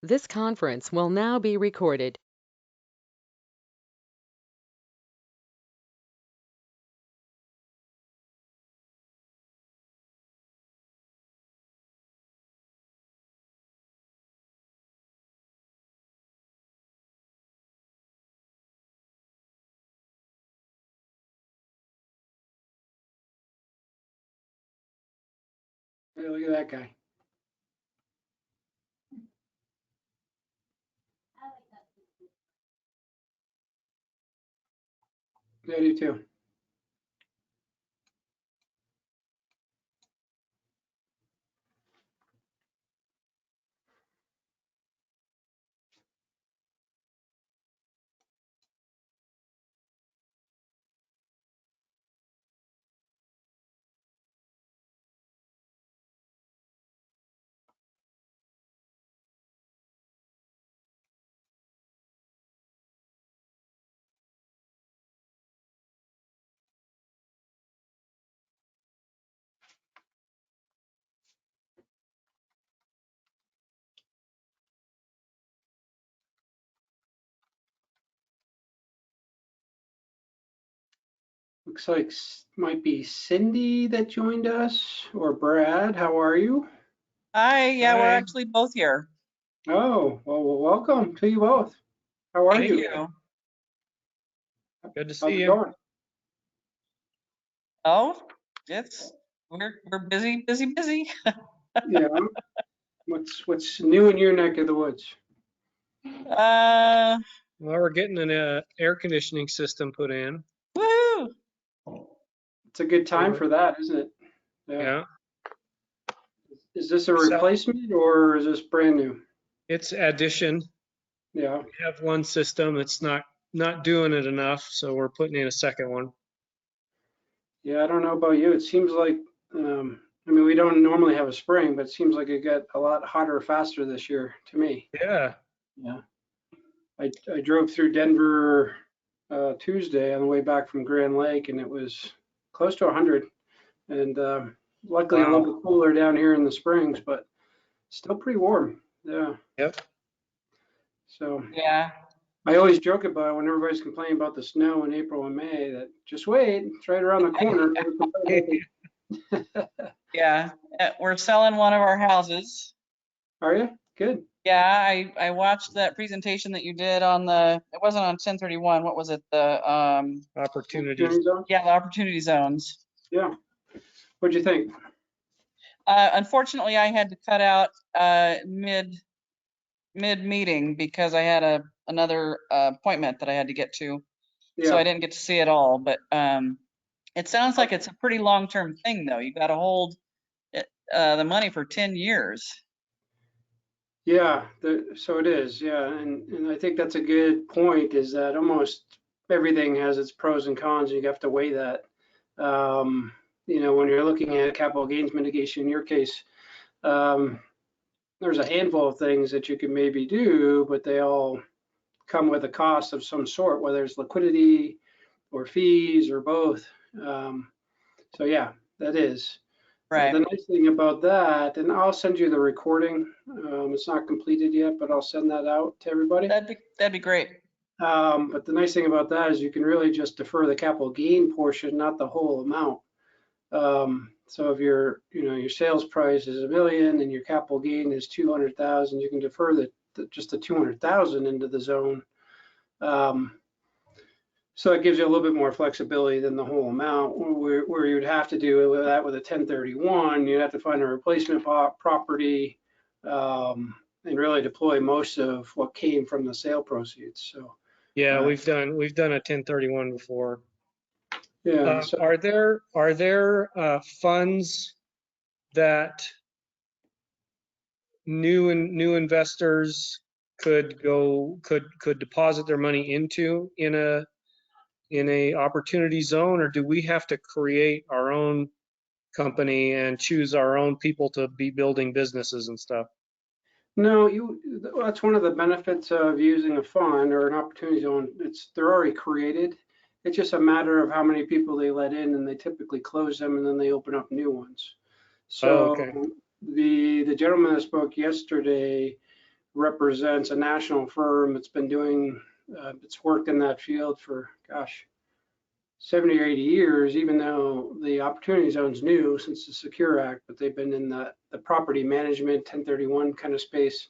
This conference will now be recorded. Hey, look at that guy. I do too. Looks like might be Cindy that joined us, or Brad. How are you? Hi, yeah, we're Hi. actually both here. Oh, well, welcome to you both. How are Thank you? you. Good to How's see it you. going? Oh, we're busy, busy, busy. Yeah. What's new in your neck of the woods? Uh, Well, we're getting an air conditioning system put in. woohoo! It's a good time for that, isn't it? Yeah, Is this a So- replacement or is this brand new? it's addition. Yeah. We have one system that's not doing it enough, so we're putting in a second one. Yeah, I don't know about you. It seems like, I mean, we don't normally have a spring, but it seems like it got a lot hotter faster this year to me. Yeah, Yeah. I drove through Denver Tuesday on the way back from Grand Lake, and it was close to 100. And luckily, a Wow. little bit cooler down here in the Springs, but still pretty warm. Yeah. Yep. So Yeah, I always joke about when everybody's complaining about the snow in April and May that just wait, it's right around the corner. yeah. We're selling one of our houses. Are you? Good. Yeah, I watched that presentation that you did on it wasn't on 1031. What was it? Opportunities. Yeah, the opportunity zones. Yeah. What'd you think? Unfortunately, I had to cut out mid meeting because I had another appointment that I had to get to. So I Yeah. didn't get to see it all, but it sounds like it's a pretty long-term thing, though. You got to hold the money for 10 years. Yeah. So it is. Yeah. And I think that's a good point is that almost everything has its pros and cons. You have to weigh that. When you're looking at capital gains mitigation, in your case, um, there's a handful of things that you can maybe do, but they all come with a cost of some sort, whether it's liquidity or fees or both. So yeah, that is. Right. The nice thing about that, and I'll send you the recording. It's not completed yet, but I'll send that out to everybody. That'd be great. But the nice thing about that is you can really just defer the capital gain portion, not the whole amount. So if your sales price is $1 million and your capital gain is 200,000, you can defer just the 200,000 into the zone. So it gives you a little bit more flexibility than the whole amount. Where you'd have to do that with a 1031, you'd have to find a replacement property and really deploy most of what came from the sale proceeds. So Yeah, we've done a 1031 before. yeah. So Are there funds that new investors could deposit their money into in a opportunity zone, or do we have to create our own company and choose our own people to be building businesses and stuff? no, that's one of the benefits of using a fund or an opportunity zone. They're already created. It's just a matter of how many people they let in, and they typically close them and then they open up new ones. Oh, So okay. the gentleman that spoke yesterday represents a national firm that's been doing, it's worked in that field for, gosh, 70 or 80 years, even though the Opportunity Zone's new since the Secure Act, but they've been in the property management 1031 kind of space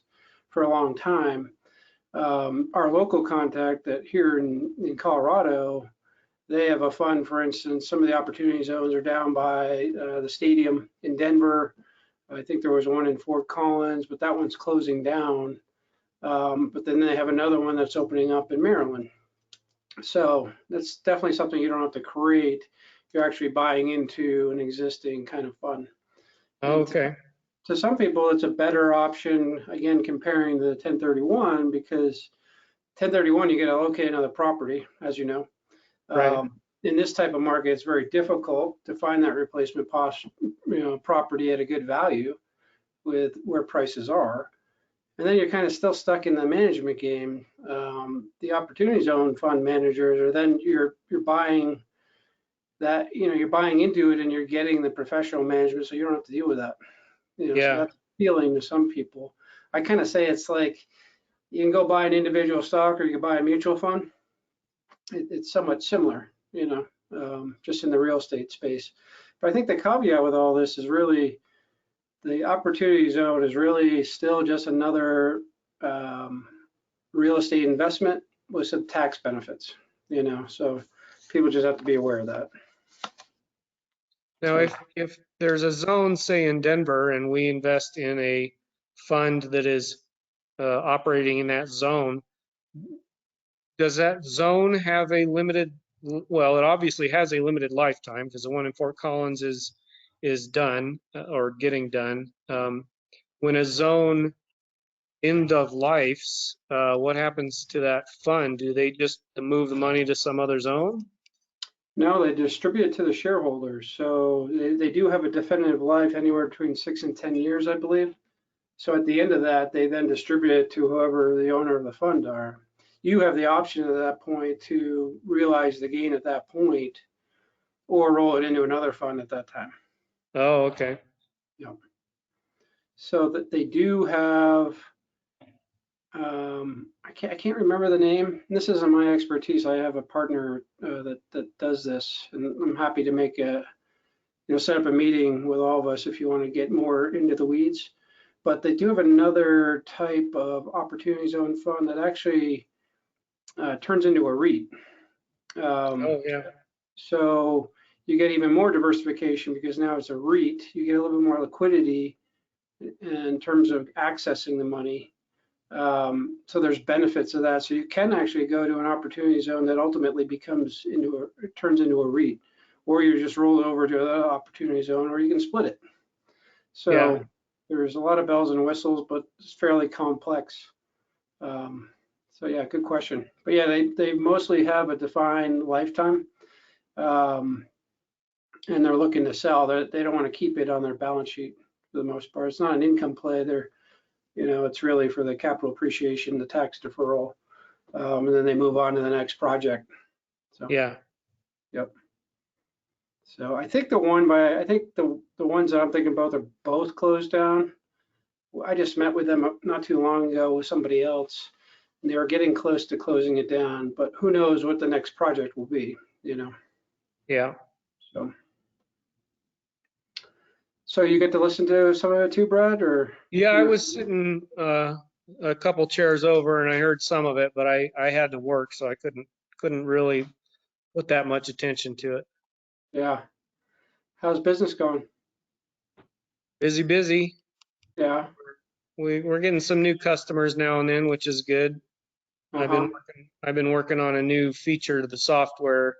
for a long time. Our local contact that here in Colorado, they have a fund, for instance, some of the Opportunity Zones are down by the stadium in Denver. I think there was one in Fort Collins, but that one's closing down. But then they have another one that's opening up in Maryland. So that's definitely something you don't have to create. You're actually buying into an existing kind of fund. Okay. To some people, it's a better option, again, comparing the 1031, because 1031, you get to locate another property, as you know. Right. In this type of market, it's very difficult to find that replacement property at a good value with where prices are. And then you're kind of still stuck in the management game. The Opportunity Zone fund managers, or then you're buying that, you're buying into it and you're getting the professional management, so you don't have to deal with that. So that's appealing to some people. I kind of say it's like you can go buy an individual stock or you can buy a mutual fund. It's somewhat similar, just in the real estate space. But I think the caveat with all this is really the Opportunity Zone is really still just another real estate investment with some tax benefits, so people just have to be aware of that. Now, if there's a zone, say in Denver, and we invest in a fund that is operating in that zone, does that zone have a limited, well, it obviously has a limited lifetime because the one in Fort Collins is done or getting done. When a zone end of lifes, what happens to that fund? Do they just move the money to some other zone? No, they distribute it to the shareholders. So they do have a definitive life anywhere between 6 and 10 years, I believe. So at the end of that, they then distribute it to whoever the owner of the fund are. You have the option at that point to realize the gain at that point or roll it into another fund at that time. Oh, okay. Yeah. So that they do have, I can't remember the name. This isn't my expertise. I have a partner that does this, and I'm happy to make set up a meeting with all of us if you want to get more into the weeds. But they do have another type of Opportunity Zone fund that actually turns into a REIT. Oh, yeah. So you get even more diversification because now it's a REIT. You get a little bit more liquidity in terms of accessing the money. So there's benefits of that. So you can actually go to an Opportunity Zone that ultimately turns into a REIT, or you just roll it over to another Opportunity Zone, or you can split it. So there's a lot of bells and whistles, but it's fairly complex. So yeah, good question. But yeah, they mostly have a defined lifetime, and they're looking to sell. They don't want to keep it on their balance sheet for the most part. It's not an income play. It's really for the capital appreciation, the tax deferral, and then they move on to the next project. So yeah. Yep. So I think the ones that I'm thinking about are both closed down. I just met with them not too long ago with somebody else, and they were getting close to closing it down, but who knows what the next project will be, Yeah. So you get to listen to some of it too, Brad, or? Yeah, I was sitting a couple chairs over and I heard some of it, but I had to work, so I couldn't really put that much attention to it. Yeah. How's business going? Busy. Yeah. We're getting some new customers now and then, which is good. Uh-huh. I've been working on a new feature to the software,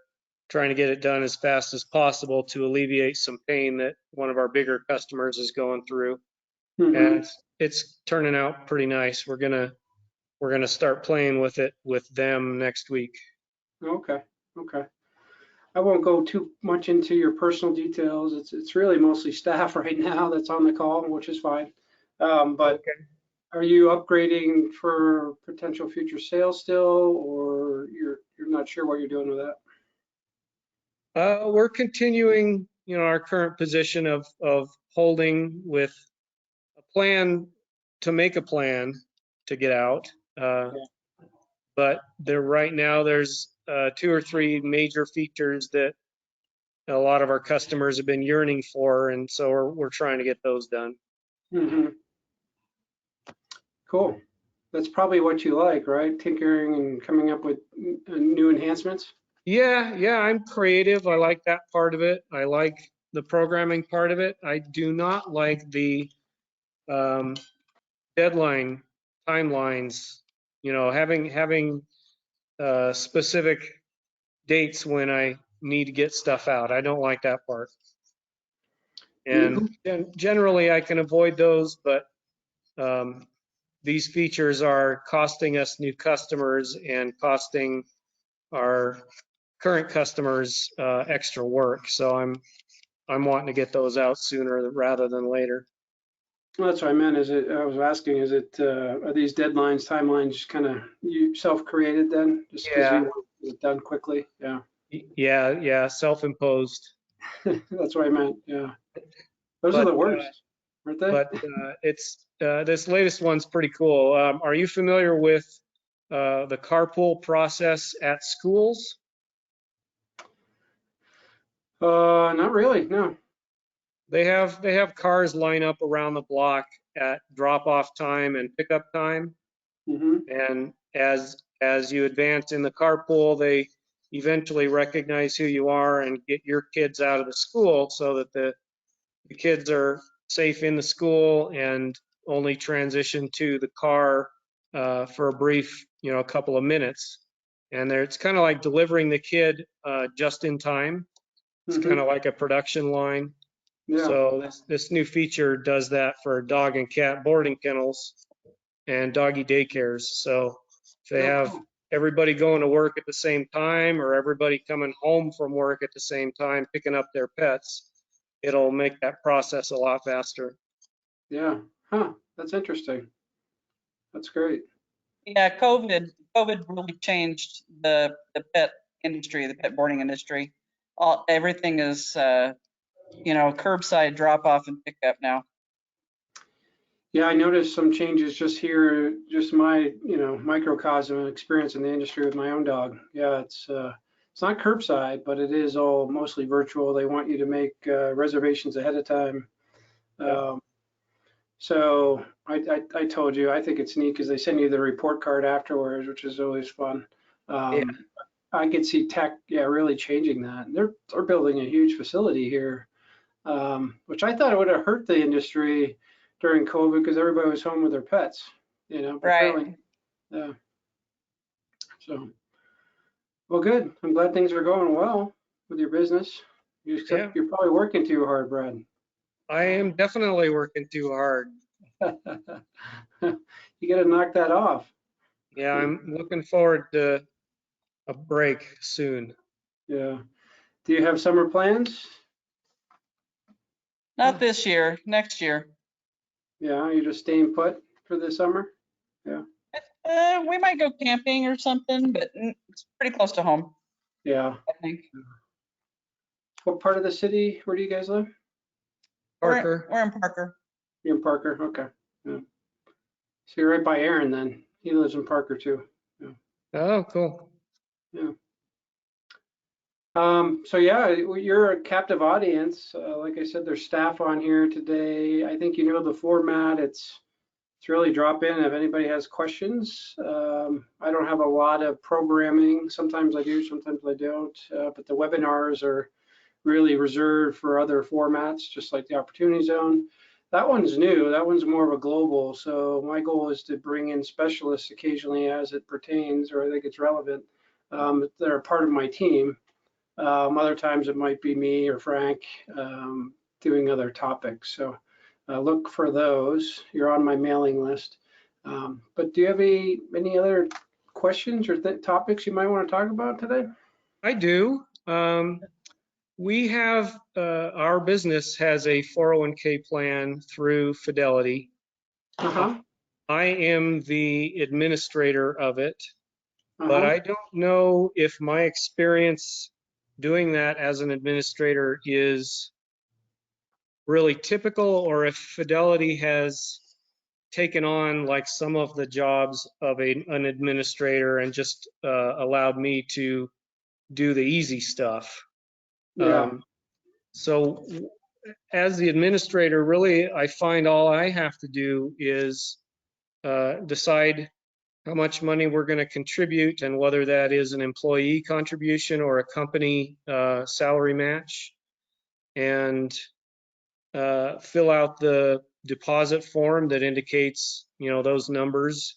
trying to get it done as fast as possible to alleviate some pain that one of our bigger customers is going through. Mm-hmm. And it's turning out pretty nice. We're gonna start playing with it with them next week. Okay. I won't go too much into your personal details. It's really mostly staff right now that's on the call, which is fine. But Okay. Are you upgrading for potential future sales still, or you're not sure what you're doing with that? We're continuing, our current position of holding with a plan to make a plan to get out. But right now there's 2 or 3 major features that a lot of our customers have been yearning for, and so we're trying to get those done. Mm-hmm. Cool. That's probably what you like, right? Tinkering and coming up with new enhancements. Yeah, I'm creative. I like that part of it. I like the programming part of it. I do not like the deadline timelines, having specific dates when I need to get stuff out. I don't like that part. And generally I can avoid those, but these features are costing us new customers and costing our current customers extra work. So I'm wanting to get those out sooner rather than later. Well, that's what I meant. I was asking, are these deadlines, timelines kind of you self-created then? Just because you want it done quickly? Yeah. Yeah, self-imposed. That's what I meant. Yeah. Those are the worst, aren't they? But it's this latest one's pretty cool. Are you familiar with the carpool process at schools? Not really. No. They have cars line up around the block at drop-off time and pickup time. Mm-hmm. And as you advance in the carpool, they eventually recognize who you are and get your kids out of the school so that the kids are safe in the school and only transition to the car for a brief, a couple of minutes. And it's kind of like delivering the kid just in time. It's kind of like a production line. Yeah. So this new feature does that for dog and cat boarding kennels and doggy daycares. So if they have everybody going to work at the same time or everybody coming home from work at the same time, picking up their pets, it'll make that process a lot faster. Yeah. Huh. That's interesting. That's great. Yeah, COVID really changed the pet industry, the pet boarding industry. Everything is, curbside drop off and pickup now. Yeah, I noticed some changes just here, just my, microcosm and experience in the industry with my own dog. Yeah, it's not curbside, but it is all mostly virtual. They want you to make reservations ahead of time. So I told you, I think it's neat because they send you the report card afterwards, which is always fun. I could see tech, really changing that. They're building a huge facility here, which I thought it would have hurt the industry during COVID because everybody was home with their pets, but Right. apparently, yeah. So, well, good. I'm glad things are going well with your business. Except you're probably working too hard, Brad. I am definitely working too hard. You got to knock that off. Yeah, I'm looking forward to a break soon. Yeah. Do you have summer plans? Not this year, next year. Yeah, you're just staying put for the summer? Yeah. We might go camping or something, but it's pretty close to home. Yeah. I think. What part of the city? Where do you guys live? Parker. We're in Parker. You're in Parker. Okay. Yeah. So you're right by Aaron then. He lives in Parker too. Yeah. Oh, cool. Yeah. So yeah, you're a captive audience. Like I said, there's staff on here today. I think you know the format. It's really drop in if anybody has questions. I don't have a lot of programming. Sometimes I do, sometimes I don't. But the webinars are really reserved for other formats, just like the Opportunity Zone. That one's new. That one's more of a global. So my goal is to bring in specialists occasionally as it pertains, or I think it's relevant, that are part of my team. Other times it might be me or Frank doing other topics. So look for those. You're on my mailing list. But do you have any other questions or topics you might want to talk about today? I do. We have, our business has a 401k plan through Fidelity. I am the administrator of it, but I don't know if my experience doing that as an administrator is really typical or if Fidelity has taken on like some of the jobs of an administrator and just allowed me to do the easy stuff. Yeah, So as the administrator, really, I find all I have to do is decide how much money we're going to contribute and whether that is an employee contribution or a company salary match, and fill out the deposit form that indicates, those numbers,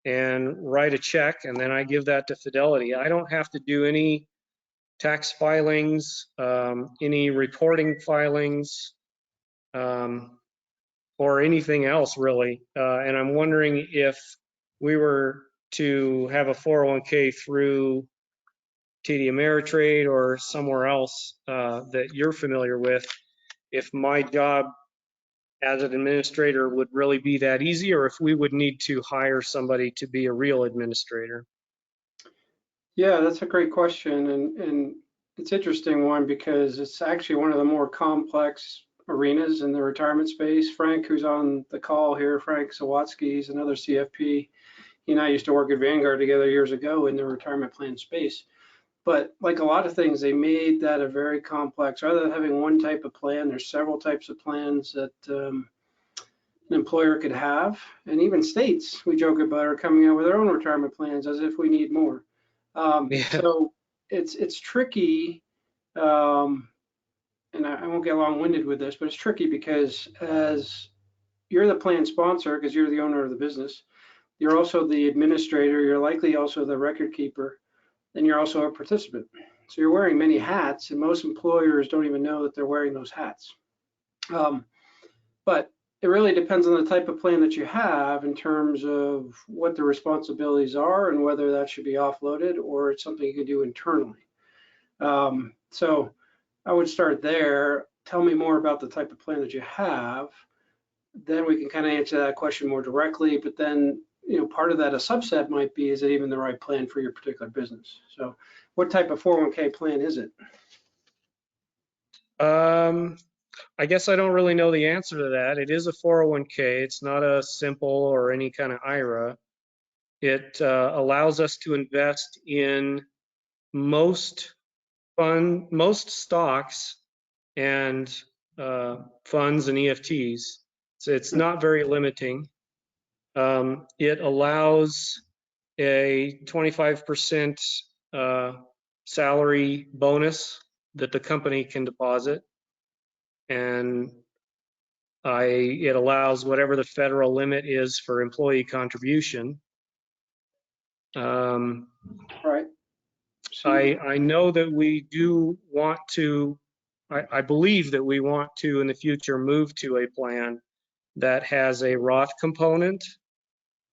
and write a check, and then I give that to Fidelity. I don't have to do any tax filings, any reporting filings, or anything else really. And I'm wondering if we were to have a 401k through TD Ameritrade or somewhere else that you're familiar with, if my job as an administrator would really be that easy, or if we would need to hire somebody to be a real administrator. yeah, that's a great question, and it's an interesting one because it's actually one of the more complex arenas in the retirement space. Frank, who's on the call here, Frank Sawatsky, is another CFP. He and I used to work at Vanguard together years ago in the retirement plan space. But like a lot of things, they made that a very complex. Rather than having one type of plan, there's several types of plans that an employer could have. And even states, we joke about, are coming out with their own retirement plans as if we need more. Yeah. So it's tricky, and I won't get long-winded with this, but it's tricky because as you're the plan sponsor, because you're the owner of the business, you're also the administrator, you're likely also the record keeper, and you're also a participant. So you're wearing many hats, and most employers don't even know that they're wearing those hats. But it really depends on the type of plan that you have in terms of what the responsibilities are and whether that should be offloaded or it's something you can do internally. So I would start there. Tell me more about the type of plan that you have. Then we can kind of answer that question more directly. But then, part of that, a subset might be, is it even the right plan for your particular business? So what type of 401k plan is it? I guess I don't really know the answer to that. It is a 401k. It's not a simple or any kind of IRA. It allows us to invest in most stocks and funds and EFTs. So it's not very limiting. It allows a 25% salary bonus that the company can deposit, and it allows whatever the federal limit is for employee contribution. Right. So I know that we do want to, I believe that we want to in the future move to a plan that has a Roth component.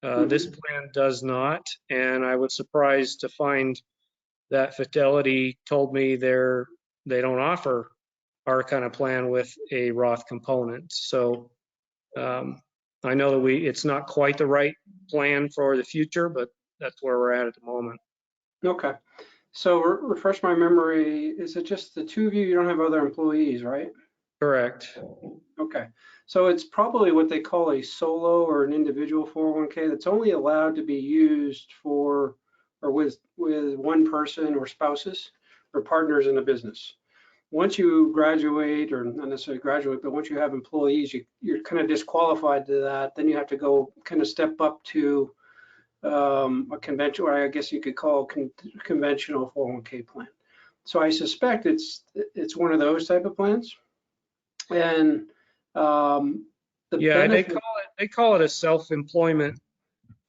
This plan does not, and I was surprised to find that Fidelity told me they don't offer our kind of plan with a Roth component. So I know that it's not quite the right plan for the future, but that's where we're at the moment. Okay. So refresh my memory. Is it just the two of you? You don't have other employees, right? Correct. Okay. So it's probably what they call a solo or an individual 401k that's only allowed to be used for or with one person or spouses or partners in a business. Once you graduate, or not necessarily graduate, but once you have employees, you're kind of disqualified to that. Then you have to go kind of step up to a conventional, or I guess you could call conventional 401k plan. So I suspect it's one of those type of plans. And they call it a self-employment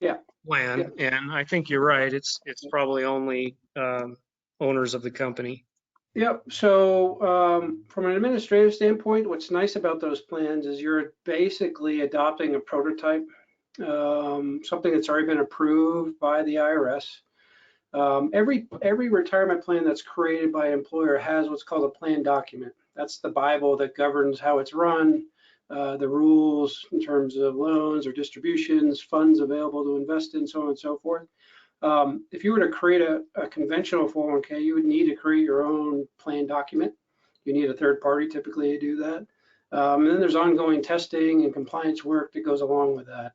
plan, Yeah. and I think you're right. It's probably only owners of the company. Yep. So from an administrative standpoint, what's nice about those plans is you're basically adopting a prototype, something that's already been approved by the IRS. Every retirement plan that's created by an employer has what's called a plan document. That's the Bible that governs how it's run, the rules in terms of loans or distributions, funds available to invest in, so on and so forth. If you were to create a conventional 401k, you would need to create your own plan document. You need a third party typically to do that. And then there's ongoing testing and compliance work that goes along with that.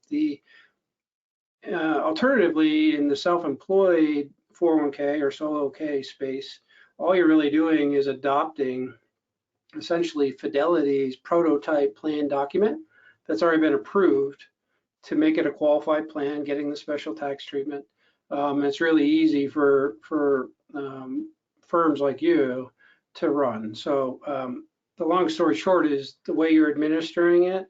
Alternatively, in the self-employed 401k or solo K space, all you're really doing is adopting essentially Fidelity's prototype plan document that's already been approved to make it a qualified plan, getting the special tax treatment. It's really easy for firms like you to run. So the long story short is the way you're administering it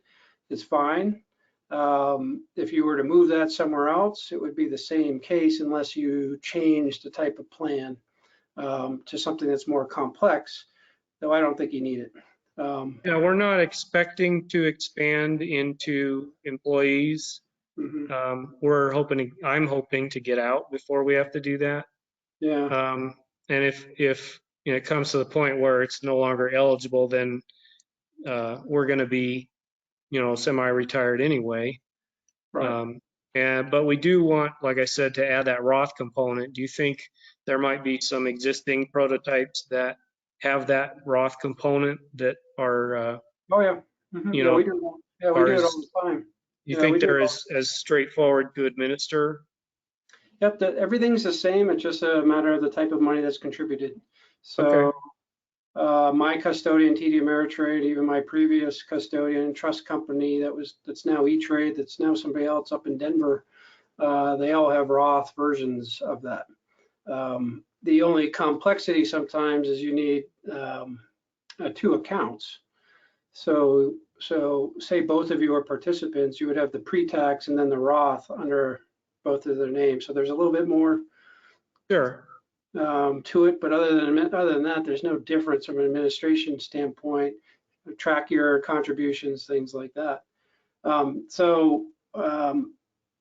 is fine. If you were to move that somewhere else, it would be the same case unless you change the type of plan to something that's more complex, though I don't think you need it. Yeah, we're not expecting to expand into employees. Mhm. I'm hoping to get out before we have to do that. Yeah, And if it comes to the point where it's no longer eligible, then we're going to be, semi-retired anyway. right. But we do want, like I said, to add that Roth component. Do you think there might be some existing prototypes that have that Roth component that are, Oh, yeah. Mhm. you Yeah, know, we do. Yeah, we do it all the time. you Yeah, think we do they're it all. as straightforward to administer? Yep, everything's the same. It's just a matter of the type of money that's contributed. So my custodian, TD Ameritrade, even my previous custodian trust company that's now E-Trade, that's now somebody else up in Denver, they all have Roth versions of that. The only complexity sometimes is you need 2 accounts. So say both of you are participants, you would have the pre-tax and then the Roth under both of their names. So there's a little bit more Sure. to it, but other than that, there's no difference from an administration standpoint. Track your contributions, things like that.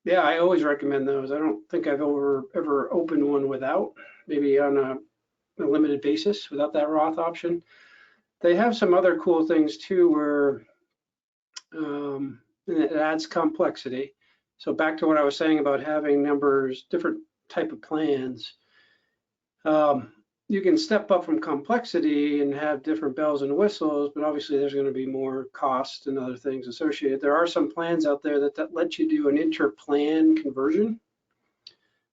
Yeah, I always recommend those. I don't think I've ever opened one without, maybe on a limited basis without that Roth option. They have some other cool things too, where and it adds complexity. So back to what I was saying about having different type of plans. You can step up from complexity and have different bells and whistles, but obviously there's going to be more cost and other things associated. There are some plans out there that let you do an inter-plan conversion,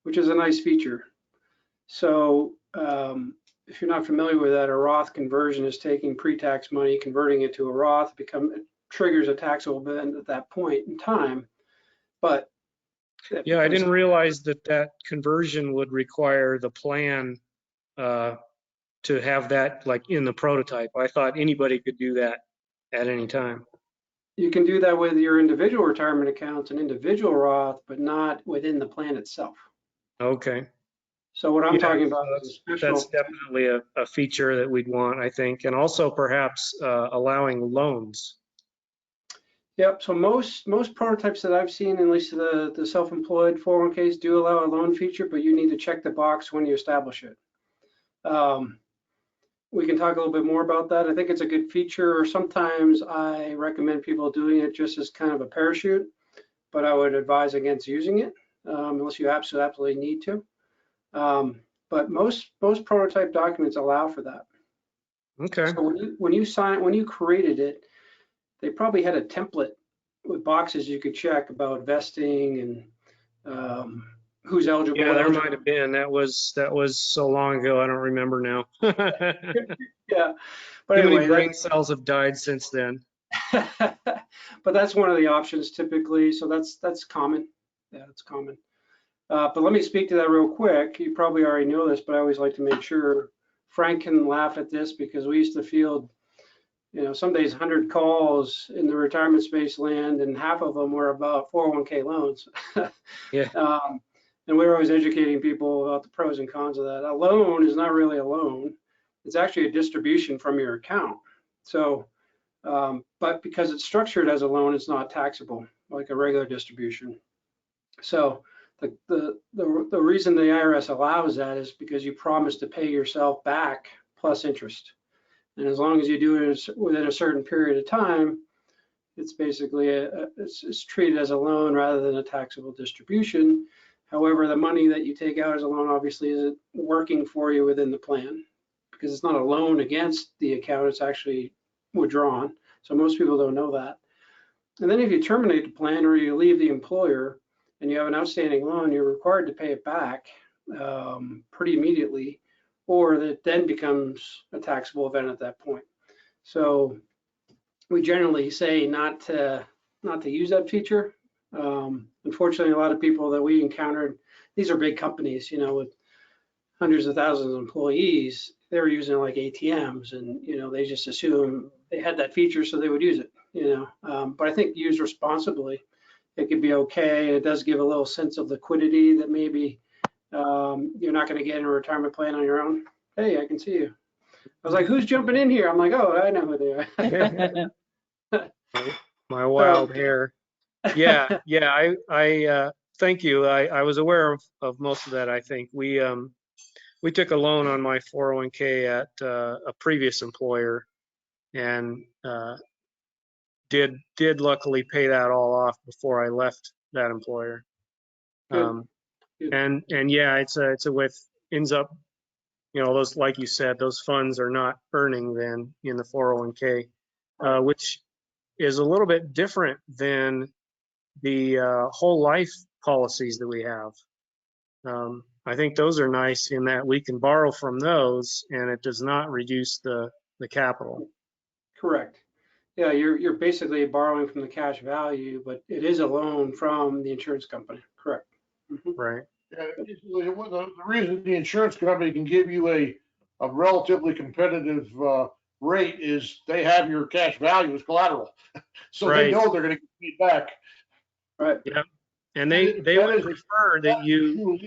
which is a nice feature. So if you're not familiar with that, a Roth conversion is taking pre-tax money, converting it to a Roth, it triggers a taxable event at that point in time. But yeah, I didn't realize that conversion would require the plan to have that like in the prototype. I thought anybody could do that at any time. You can do that with your individual retirement accounts and individual Roth, but not within the plan itself. Okay. So what I'm talking about is a special. That's definitely a feature that we'd want, I think, and also perhaps allowing loans. Yep. So most prototypes that I've seen, at least the self-employed 401ks, do allow a loan feature, but you need to check the box when you establish it. We can talk a little bit more about that. I think it's a good feature, or sometimes I recommend people doing it just as kind of a parachute, but I would advise against using it unless you absolutely need to. But most prototype documents allow for that. Okay. So when you created it, they probably had a template with boxes you could check about vesting and who's eligible. Yeah, there might have been. That was so long ago. I don't remember now. Yeah, but Too anyway, many brain cells have died since then. but that's one of the options typically. So that's common. Yeah, it's common. But let me speak to that real quick. You probably already know this, but I always like to make sure. Frank can laugh at this because we used to field, some days 100 calls in the retirement space land, and half of them were about 401k loans. Yeah. And we were always educating people about the pros and cons of that. A loan is not really a loan. It's actually a distribution from your account. So, but because it's structured as a loan, it's not taxable like a regular distribution. So the reason the IRS allows that is because you promise to pay yourself back plus interest. And as long as you do it within a certain period of time, it's basically it's treated as a loan rather than a taxable distribution. However, the money that you take out as a loan obviously isn't working for you within the plan because it's not a loan against the account, it's actually withdrawn. So most people don't know that. And then if you terminate the plan or you leave the employer and you have an outstanding loan, you're required to pay it back pretty immediately, or that then becomes a taxable event at that point. So we generally say not to use that feature. Unfortunately, a lot of people that we encountered, these are big companies, you know, with hundreds of thousands of employees, they were using like ATMs, and you know, they just assume they had that feature, so they would use it. You know, but I think used responsibly, it could be okay. It does give a little sense of liquidity that maybe you're not going to get in a retirement plan on your own. Hey, I can see you. I was like, who's jumping in here? I'm like, oh, I know who they are. My wild hair. Yeah, I thank you. I was aware of most of that. I think we took a loan on my 401k at a previous employer, and did luckily pay that all off before I left that employer. Good. And yeah, it's a with ends up, you know, those, like you said, those funds are not earning then in the 401k, which is a little bit different than the whole life policies that we have. I think those are nice in that we can borrow from those and it does not reduce the capital. Correct. Yeah, you're basically borrowing from the cash value, but it is a loan from the insurance company. Correct. Mhm. Right. The reason the insurance company can give you a relatively competitive rate is they have your cash value as collateral. So they Right. know they're going to get paid back. Right. Yeah. And they would prefer that you,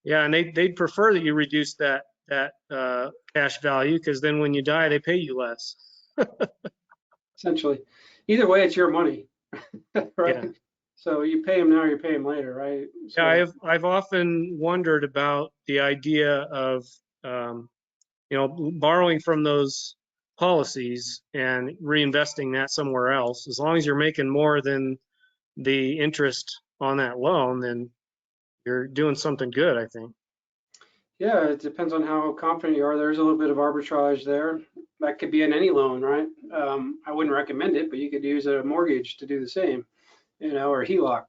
yeah, and they'd prefer that you reduce that cash value, because then when you die, they pay you less. Essentially, either way, it's your money, right? Yeah. So you pay them now, you pay them later, right? So, Yeah, I've often wondered about the idea of you know, borrowing from those policies and reinvesting that somewhere else. As long as you're making more than the interest on that loan, then you're doing something good, I think. yeah, it depends on how confident you are. There's a little bit of arbitrage there. That could be in any loan, right? I wouldn't recommend it, but you could use a mortgage to do the same, you know, or HELOC.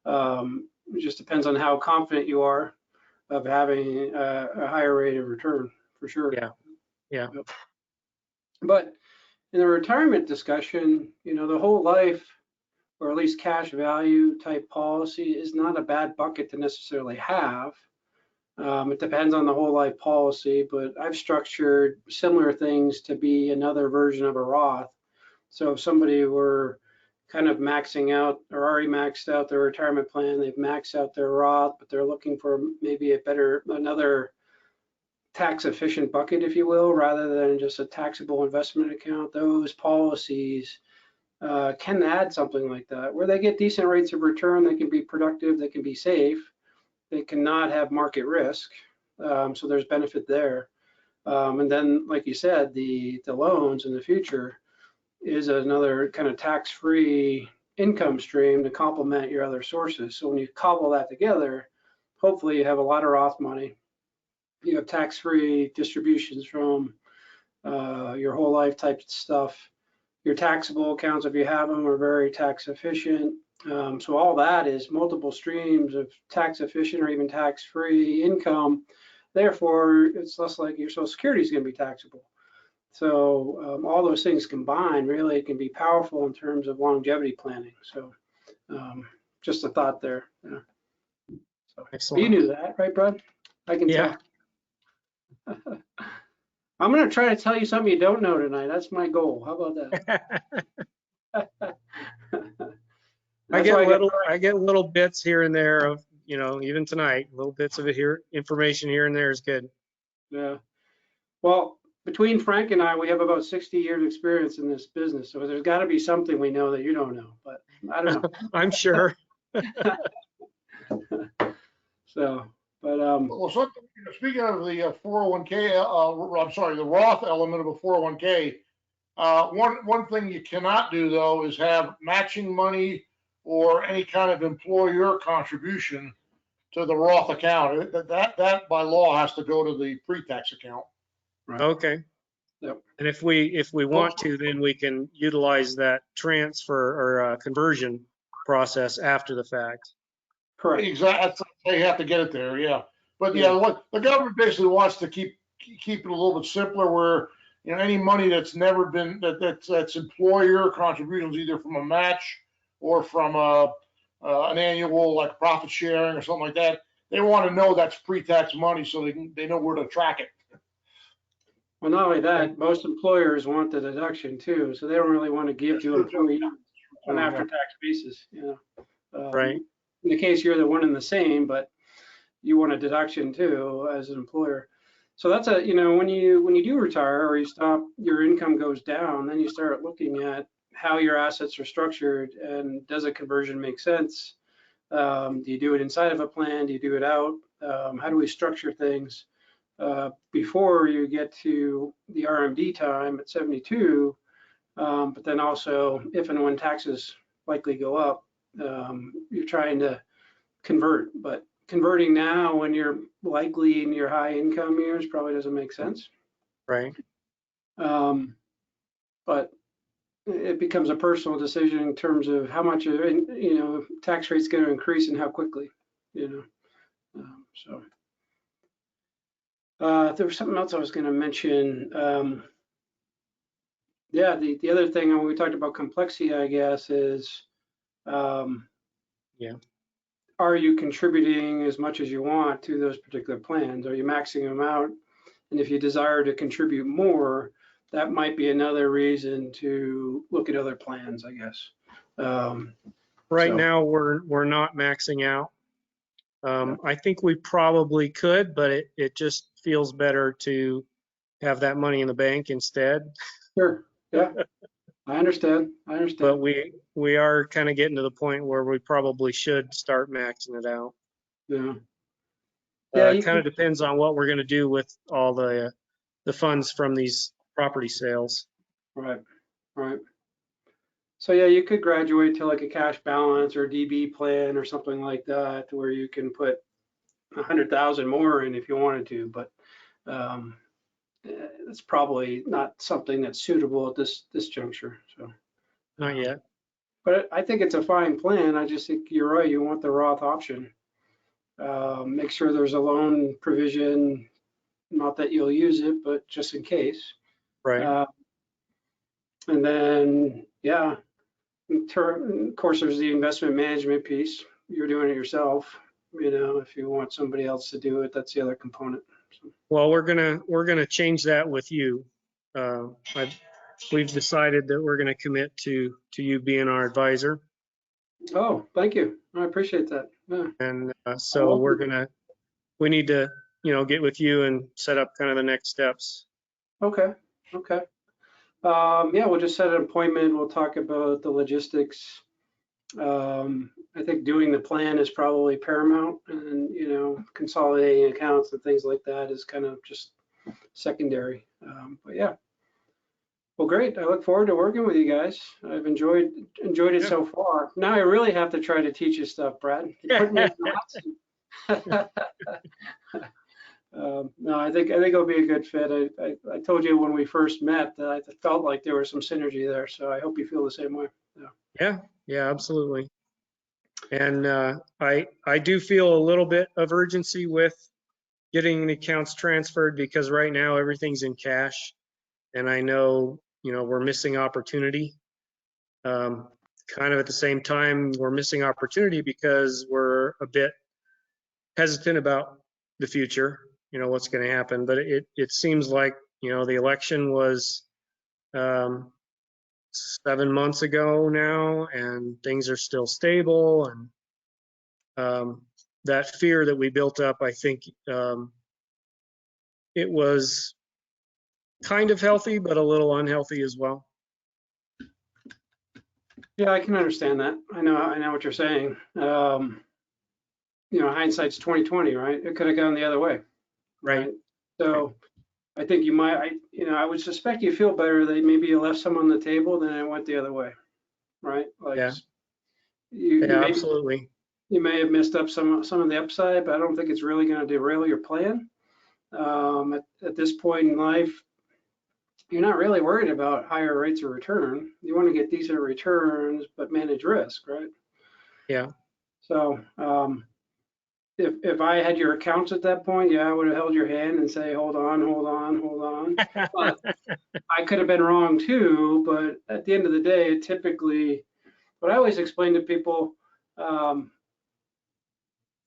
It just depends on how confident you are of having a higher rate of return, for sure. Yeah. Yeah. But in the retirement discussion, you know, the whole life, or at least cash value type policy, is not a bad bucket to necessarily have. It depends on the whole life policy, but I've structured similar things to be another version of a Roth. So if somebody were kind of maxing out or already maxed out their retirement plan, they've maxed out their Roth, but they're looking for maybe another tax efficient bucket, if you will, rather than just a taxable investment account, those policies can add something like that, where they get decent rates of return, they can be productive, they can be safe, they cannot have market risk. So there's benefit there. And then, like you said, the loans in the future is another kind of tax-free income stream to complement your other sources. So when you cobble that together, hopefully you have a lot of Roth money. You have tax-free distributions from your whole life type stuff. Your taxable accounts, if you have them, are very tax efficient. So all that is multiple streams of tax efficient or even tax-free income. Therefore, it's less like your Social Security is going to be taxable. So all those things combined really can be powerful in terms of longevity planning. So just a thought there. Yeah. So, you knew that, right, Brad? I can tell. I'm going to try to tell you something you don't know tonight. That's my goal. How about that? I get little bits here and there of, you know, even tonight, little bits of it here, information here and there is good. Yeah. Well, between Frank and I, we have about 60 years experience in this business. So there's got to be something we know that you don't know, but I don't know. I'm sure. So, but Well, so, speaking of the 401k, I'm sorry, the Roth element of a 401k, one thing you cannot do though is have matching money or any kind of employer contribution to the Roth account. That by law has to go to the pre-tax account. Right. Okay. And if we want to, then we can utilize that transfer or conversion process after the fact. Correct. Exactly. They have to get it there, yeah. But Yeah. what the government basically wants to keep it a little bit simpler, where any money that's never been that's employer contributions, either from a match or from an annual like profit sharing or something like that. They want to know that's pre-tax money, so they know where to track it. Well, not only that, most employers want the deduction too, so they don't really want to give to employees on after-tax basis, Right. In the case you're the one and the same, but you want a deduction too as an employer. So that's when you do retire or you stop, your income goes down, then you start looking at how your assets are structured and does a conversion make sense? Do you do it inside of a plan? Do you do it out? How do we structure things? Before you get to the RMD time at 72, but then also if and when taxes likely go up, you're trying to convert. But converting now when you're likely in your high income years probably doesn't make sense. Right. But it becomes a personal decision in terms of how much tax rate's going to increase and how quickly. So. There was something else I was going to mention. Yeah, the other thing when we talked about complexity, I guess, is are you contributing as much as you want to those particular plans? Are you maxing them out? And if you desire to contribute more, that might be another reason to look at other plans, I guess. Right now, we're not maxing out. I think we probably could, but it just feels better to have that money in the bank instead. Sure. Yeah. I understand. But we are kind of getting to the point where we probably should start maxing it out. Yeah. It kind of depends on what we're going to do with all the funds from these property sales. Right. So yeah, you could graduate to like a cash balance or DB plan or something like that, where you can put 100,000 more in if you wanted to, but it's probably not something that's suitable at this juncture. So not yet. But I think it's a fine plan. I just think you're right. You want the Roth option. Make sure there's a loan provision, not that you'll use it, but just in case. Right. And then, yeah, of course, there's the investment management piece. You're doing it yourself. If you want somebody else to do it, that's the other component. So. Well, we're gonna change that with you. We've decided that we're gonna commit to you being our advisor. Oh, thank you. I appreciate that. Yeah. And so we need to, get with you and set up kind of the next steps. Okay. Yeah, we'll just set an appointment. We'll talk about the logistics. I think doing the plan is probably paramount, and consolidating accounts and things like that is kind of just secondary. But yeah, well, great. I look forward to working with you guys. I've enjoyed it so far. Now I really have to try to teach you stuff, Brad. You put me in knots. No, I think it'll be a good fit. I told you when we first met that I felt like there was some synergy there, so I hope you feel the same way. Yeah, absolutely. And I do feel a little bit of urgency with getting the accounts transferred, because right now everything's in cash, and I know we're missing opportunity. Kind of at the same time, we're missing opportunity because we're a bit hesitant about the future. What's going to happen, but it seems like the election was 7 months ago now, and things are still stable, and that fear that we built up, I think it was kind of healthy, but a little unhealthy as well. Yeah, I can understand that. I know what you're saying. Hindsight's 20/20, right? It could have gone the other way. Right. So I think you might, I would suspect you feel better that maybe you left some on the table than it went the other way. Right. Like, yeah, absolutely. You may have missed up some of the upside, but I don't think it's really going to derail your plan. At this point in life, you're not really worried about higher rates of return. You want to get decent returns, but manage risk, right? Yeah. So if I had your accounts at that point, yeah, I would have held your hand and say, hold on, hold on, hold on. But I could have been wrong too. But at the end of the day, typically, what I always explain to people,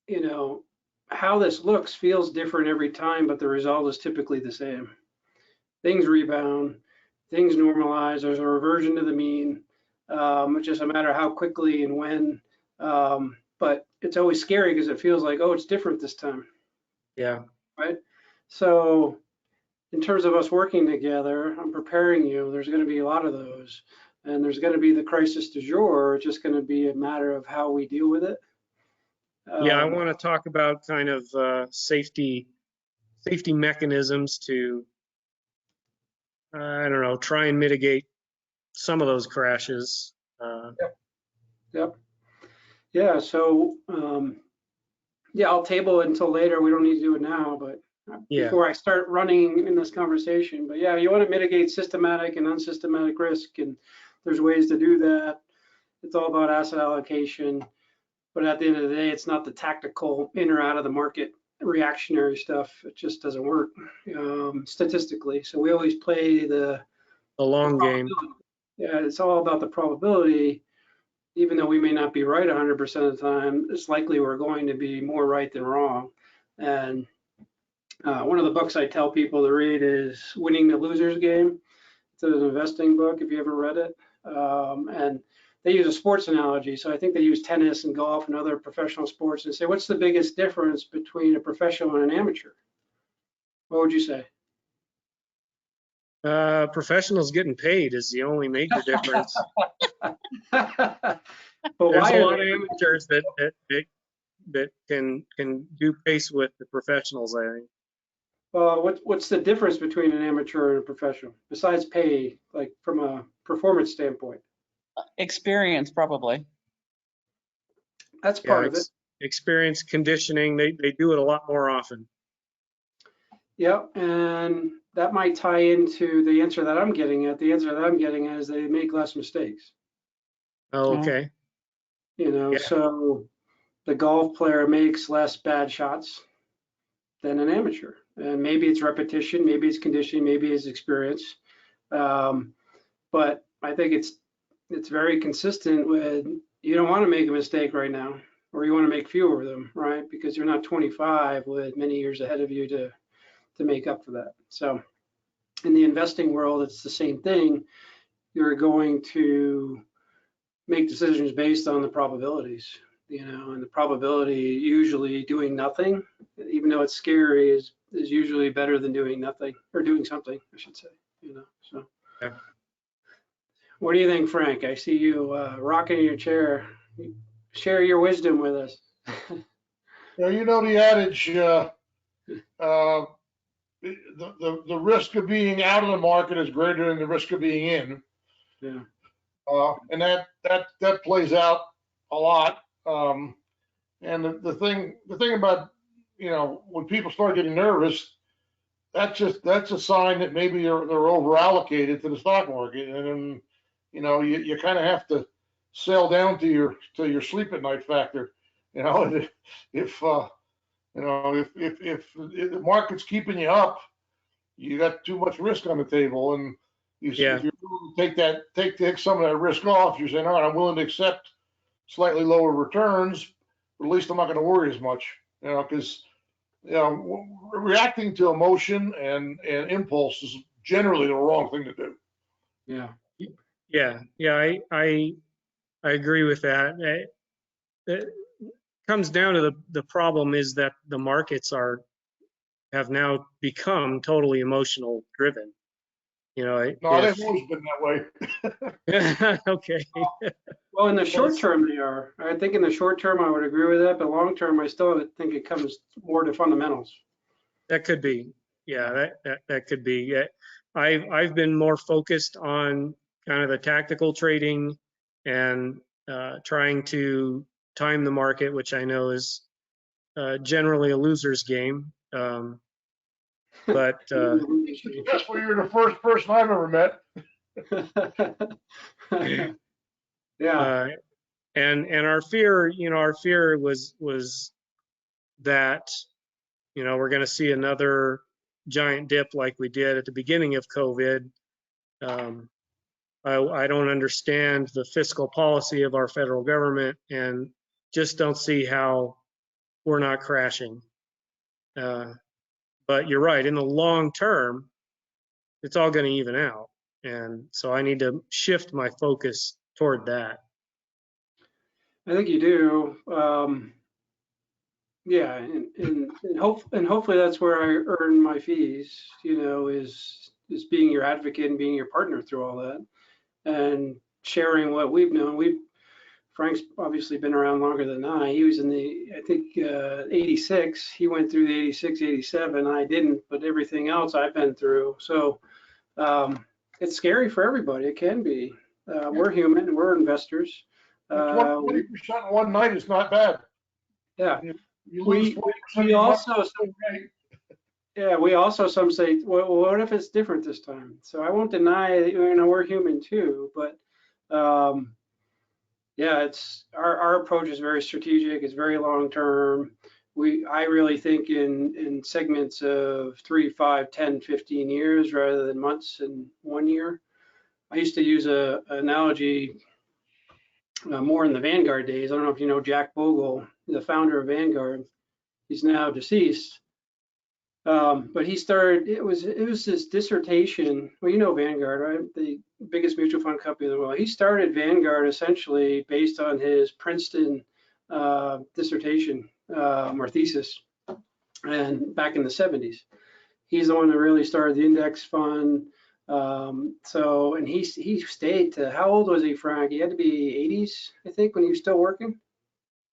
you know, how this looks feels different every time, but the result is typically the same. Things rebound, things normalize, there's a reversion to the mean. It's just a matter of how quickly and when. But it's always scary because it feels like, oh, it's different this time, Yeah. right? So in terms of us working together, I'm preparing you. There's going to be a lot of those. And there's going to be the crisis du jour. It's just going to be a matter of how we deal with it. Yeah, I want to talk about kind of safety mechanisms to, I don't know, try and mitigate some of those crashes. Yep. Yeah. So, yeah, I'll table it until later. We don't need to do it now, but Yeah. before I start running in this conversation. But yeah, you want to mitigate systematic and unsystematic risk, and there's ways to do that. It's all about asset allocation. But at the end of the day, it's not the tactical in or out of the market reactionary stuff. It just doesn't work statistically. So we always play the long game. Yeah, it's all about the probability. Even though we may not be right 100% of the time, it's likely we're going to be more right than wrong. And one of the books I tell people to read is Winning the Loser's Game. It's an investing book, if you ever read it. And they use a sports analogy. So I think they use tennis and golf and other professional sports and say, what's the biggest difference between a professional and an amateur? What would you say? Professionals getting paid is the only major difference. But There's why a are lot of they? amateurs that can do pace with the professionals, I think. What's the difference between an amateur and a professional besides pay, like from a performance standpoint? Experience, probably. That's Yeah, part of it. experience, conditioning, they do it a lot more often. Yep, and that might tie into the answer that I'm getting at. The answer that I'm getting at is they make less mistakes. Oh, okay. You know, Yeah. so the golf player makes less bad shots than an amateur. And maybe it's repetition, maybe it's conditioning, maybe it's experience. But I think it's very consistent with you don't want to make a mistake right now, or you want to make fewer of them, right? Because you're not 25 with many years ahead of you to make up for that. So in the investing world, it's the same thing. You're going to make decisions based on the probabilities, you know, and the probability usually doing nothing, even though it's scary, is usually better than doing nothing, or doing something, I should say, you know. So Yeah. What do you think, Frank? I see you rocking in your chair. Share your wisdom with us. Yeah, you know the adage, the risk of being out of the market is greater than the risk of being in. Yeah. And that plays out a lot. And the thing about, you know, when people start getting nervous, that's a sign that maybe they're over allocated to the stock market. And then, you know, you kind of have to sail down to your sleep at night factor. You know, and if you know, if the market's keeping you up, you got too much risk on the table, and if you're willing to take some of that risk off, you're saying, all right, I'm willing to accept slightly lower returns, but at least I'm not going to worry as much, you know, because you know, reacting to emotion and impulse is generally the wrong thing to do. Yeah. I agree with that. It comes down to the problem is that the markets have now become totally emotional driven. You know, No, they've always been that way. Okay. Well, in the short term, they are. I think in the short term, I would agree with that, but long term, I still think it comes more to fundamentals. That could be. Yeah, that could be. Yeah. I've been more focused on kind of the tactical trading and trying to time the market, which I know is generally a loser's game. But Successful, you're the first person I've ever met. Yeah, and our fear, our fear was that, we're going to see another giant dip like we did at the beginning of COVID. I don't understand the fiscal policy of our federal government and just don't see how we're not crashing. But you're right, in the long term, it's all going to even out. And so I need to shift my focus toward that. I think you do. Yeah, and hopefully that's where I earn my fees, is being your advocate and being your partner through all that and sharing what we've known. Frank's obviously been around longer than I. He was in I think, 86. He went through the 86, 87. I didn't, but everything else I've been through. So it's scary for everybody. It can be. We're human. We're investors. 20% in one night is not bad. Yeah. You lose 40% of We your money, also, right? yeah, some say, well, what if it's different this time? So I won't deny that, we're human too, but yeah, it's our approach is very strategic. It's very long term. I really think in segments of 3, 5, 10, 15 years rather than months and 1 year. I used to use an analogy more in the Vanguard days. I don't know if you know Jack Bogle, the founder of Vanguard. He's now deceased. But he started, it was this dissertation. Well, you know Vanguard, right? The biggest mutual fund company in the world. He started Vanguard essentially based on his Princeton dissertation or thesis, and back in the 70s. He's the one that really started the index fund. And he stayed to, how old was he, Frank? He had to be 80s, I think, when he was still working.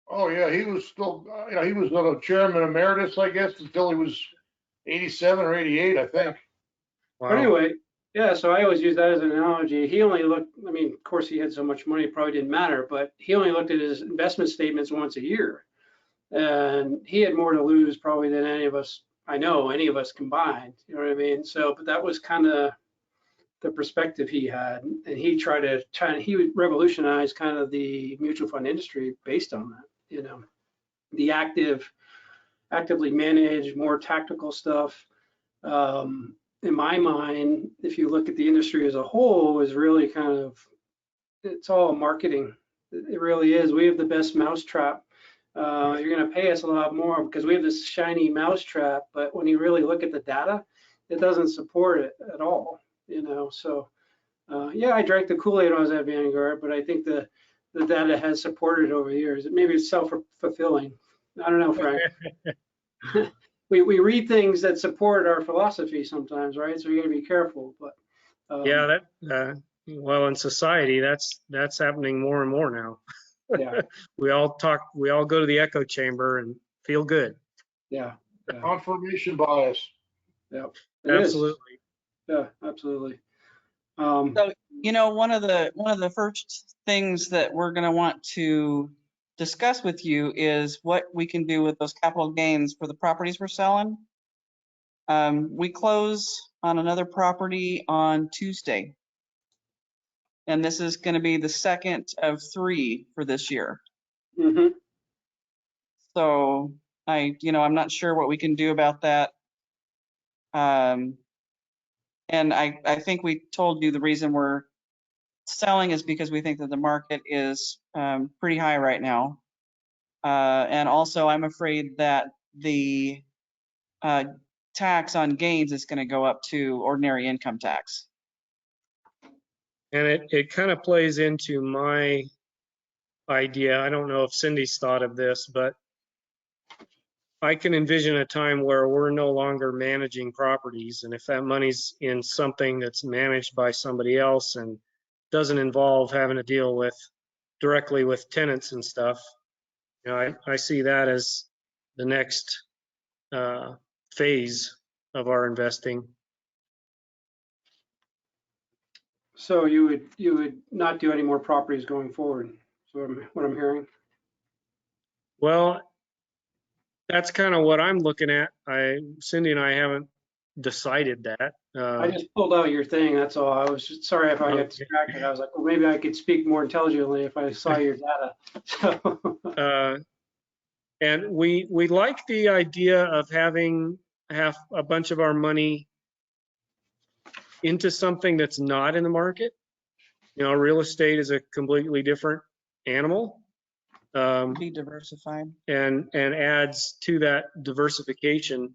Oh yeah, he was still, he was the chairman emeritus, I guess, until he was 87 or 88, I think. Wow. But anyway, yeah, so I always use that as an analogy. He only looked, I mean, of course he had so much money, it probably didn't matter, but he only looked at his investment statements once a year. And he had more to lose probably than any of us combined, you know what I mean? So, but that was kind of the perspective he had. And he would revolutionize kind of the mutual fund industry based on that, the actively managed, more tactical stuff. In my mind, if you look at the industry as a whole, is really it's all marketing. It really is. We have the best mousetrap. You're going to pay us a lot more because we have this shiny mousetrap, but when you really look at the data, it doesn't support it at all. So yeah, I drank the Kool-Aid when I was at Vanguard, but I think the data has supported it over the years. Maybe it's self-fulfilling. I don't know, Frank. We read things that support our philosophy sometimes, right? So you're going to be careful. But yeah, well, in society, that's happening more and more now. Yeah. we all go to the echo chamber and feel good. Yeah. Confirmation bias. Yeah. Absolutely. Yeah, absolutely. So, one of the first things that we're going to want to discuss with you is what we can do with those capital gains for the properties we're selling. We close on another property on Tuesday, and this is going to be the second of 3 for this year. Mm-hmm. So I'm not sure what we can do about that. And I think we told you the reason we're selling is because we think that the market is pretty high right now. And also I'm afraid that the tax on gains is going to go up to ordinary income tax. And it kind of plays into my idea. I don't know if Cindy's thought of this, but I can envision a time where we're no longer managing properties. And if that money's in something that's managed by somebody else and doesn't involve having to deal directly with tenants and stuff, I see that as the next phase of our investing. So you would not do any more properties going forward. So what I'm hearing. Well, that's kind of what I'm looking at. Cindy and I haven't decided that. I just pulled out your thing, that's all. I was sorry if I got Okay. distracted. I was like, well, maybe I could speak more intelligently if I saw your data. So, And we like the idea of having a bunch of our money into something that's not in the market. You know, real estate is a completely different animal. Be diversified. And adds to that diversification.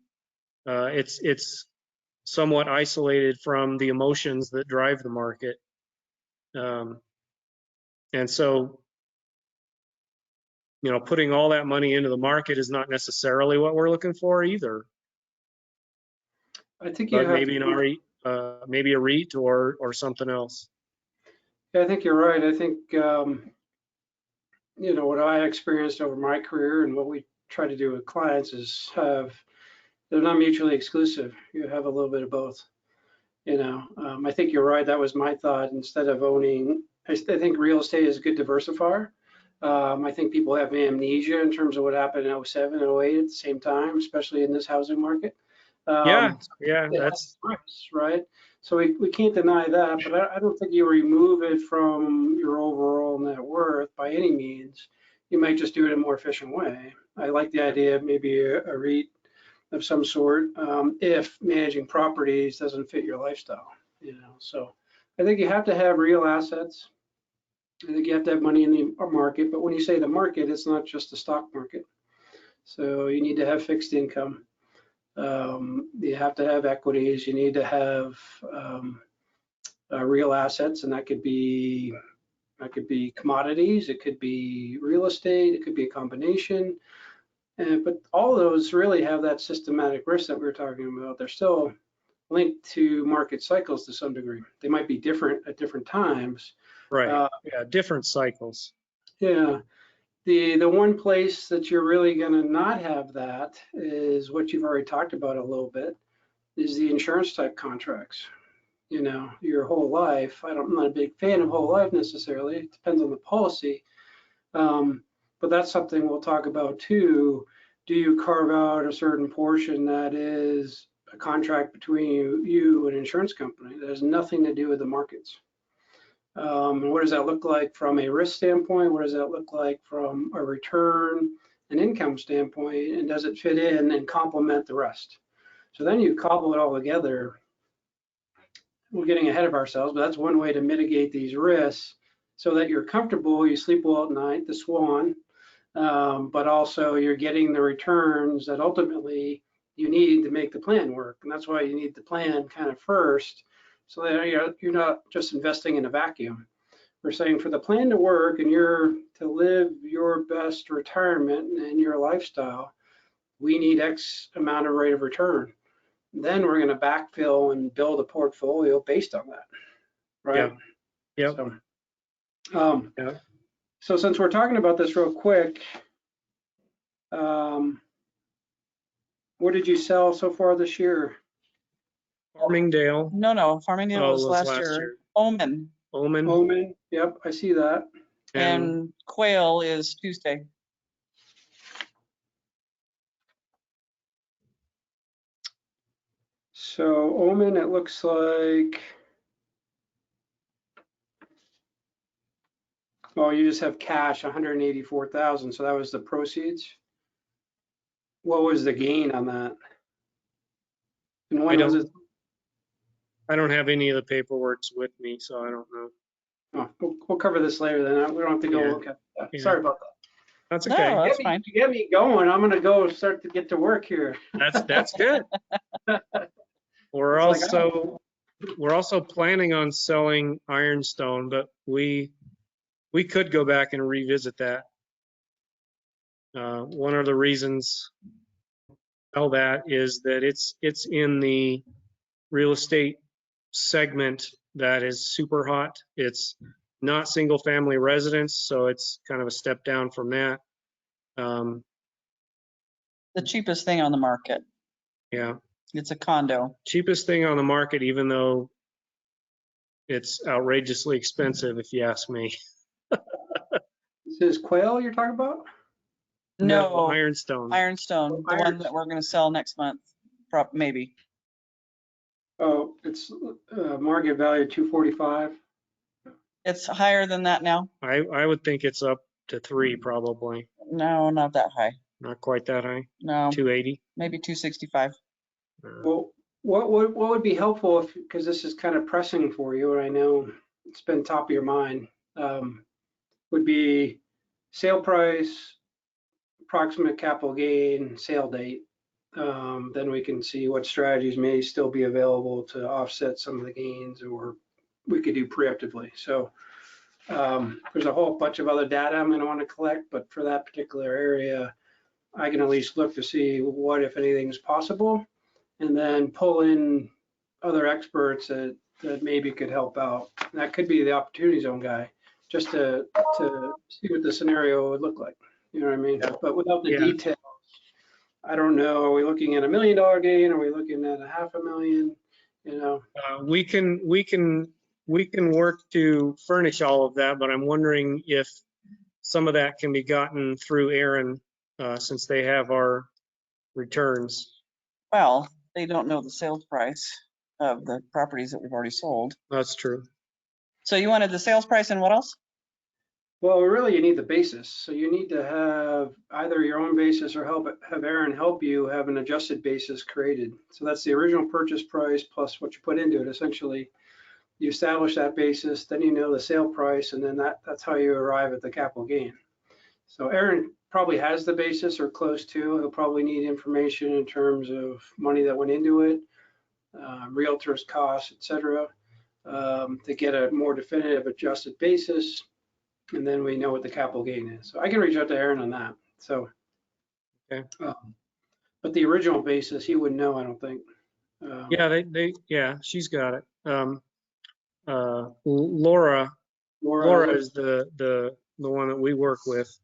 It's somewhat isolated from the emotions that drive the market. And so, you know, putting all that money into the market is not necessarily what we're looking for either. I think you But have maybe an REIT, maybe a REIT or something else. I think you're right. I think, you know, what I experienced over my career and what we try to do with clients is they're not mutually exclusive. You have a little bit of both. You know, I think you're right. That was my thought. Instead of owning, I think real estate is a good diversifier. I think people have amnesia in terms of what happened in 07 and 08 at the same time, especially in this housing market. Yeah, It has that's risks, right? So we can't deny that, but I don't think you remove it from your overall net worth by any means. You might just do it in a more efficient way. I like the idea of maybe a REIT of some sort, if managing properties doesn't fit your lifestyle, you know. So I think you have to have real assets. I think you have to have money in the market, but when you say the market, it's not just the stock market. So you need to have fixed income. You have to have equities. You need to have real assets, and that could be commodities. It could be real estate. It could be a combination. But all of those really have that systematic risk that we were talking about. They're still linked to market cycles to some degree. They might be different at different times. right. Yeah, different cycles. Yeah. The one place that you're really going to not have that is what you've already talked about a little bit, is the insurance type contracts. You know, your whole life. I'm not a big fan of whole life necessarily. It depends on the policy. But that's something we'll talk about too. Do you carve out a certain portion that is a contract between you and an insurance company that has nothing to do with the markets? And what does that look like from a risk standpoint? What does that look like from a return and income standpoint? And does it fit in and complement the rest? So then you cobble it all together. We're getting ahead of ourselves, but that's one way to mitigate these risks so that you're comfortable, you sleep well at night, the swan, but also you're getting the returns that ultimately you need to make the plan work. And that's why you need the plan kind of first, so that you're not just investing in a vacuum. We're saying for the plan to work and you're to live your best retirement and your lifestyle, we need X amount of rate of return. Then we're going to backfill and build a portfolio based on that, right? Yep. So, Yeah. So since we're talking about this real quick, what did you sell so far this year? Farmingdale. No, Farmingdale was last year. Omen. Omen, yep, I see that. And Quail is Tuesday. So Omen, it looks like, well, you just have cash, 184,000. So that was the proceeds. What was the gain on that? And when was it? I don't have any of the paperwork with me, so I don't know. Oh, we'll cover this later then. We don't have to go look at that. Yeah. Sorry about that. That's okay. No, that's fine. You get me going. I'm gonna go start to get to work here. That's good. We're also planning on selling Ironstone, but we could go back and revisit that. One of the reasons sell that is that it's in the real estate segment that is super hot. It's not single family residence, so it's kind of a step down from that. The cheapest thing on the market. Yeah. It's a condo. Cheapest thing on the market, even though it's outrageously expensive, if you ask me. Is this Quail you're talking about? No, Ironstone. Ironstone, the one that we're going to sell next month, maybe. Oh, it's market value 245. It's higher than that now? I would think it's up to 3 probably, No, not that high. not quite that high, No, 280. maybe 265. Well, what would be helpful if, because this is kind of pressing for you, and I know it's been top of your mind, would be sale price, approximate capital gain, sale date. Then we can see what strategies may still be available to offset some of the gains, or we could do preemptively. So there's a whole bunch of other data I'm going to want to collect, but for that particular area, I can at least look to see what, if anything, is possible, and then pull in other experts that maybe could help out. And that could be the opportunity zone guy, just to see what the scenario would look like. You know what I mean? Yeah. But without the Yeah. details, I don't know. Are we looking at $1 million gain? Are we looking at $500,000? You know? We can work to furnish all of that, but I'm wondering if some of that can be gotten through Aaron, since they have our returns. Well, they don't know the sales price of the properties that we've already sold. That's true. So you wanted the sales price and what else? Well, really, you need the basis. So you need to have either your own basis or have Aaron help you have an adjusted basis created. So that's the original purchase price plus what you put into it. Essentially, you establish that basis, then you know the sale price, and then that's how you arrive at the capital gain. So Aaron probably has the basis or close to. He'll probably need information in terms of money that went into it, realtors' costs, et cetera, to get a more definitive adjusted basis. And then we know what the capital gain is. So I can reach out to Aaron on that. So, Okay. But the original basis, he wouldn't know, I don't think. Yeah, she's got it. Laura is the one that we work with,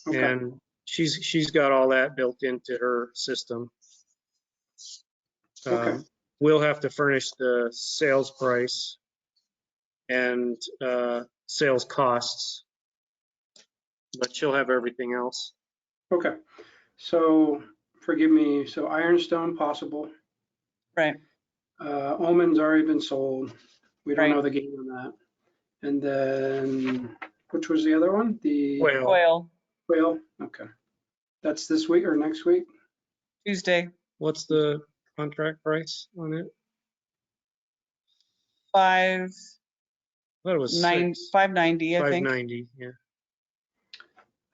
Okay. and she's got all that built into her system. Okay. We'll have to furnish the sales price and sales costs, but she'll have everything else. Okay. So forgive me. So Ironstone possible. Right. Omen's already been sold. We don't Right. know the gain on that. And then, which was the other one? The Well, Oil, Quail. Okay. That's this week or next week? Tuesday, what's the contract price on it? 590, I thought it was 590, I think. 590. Yeah.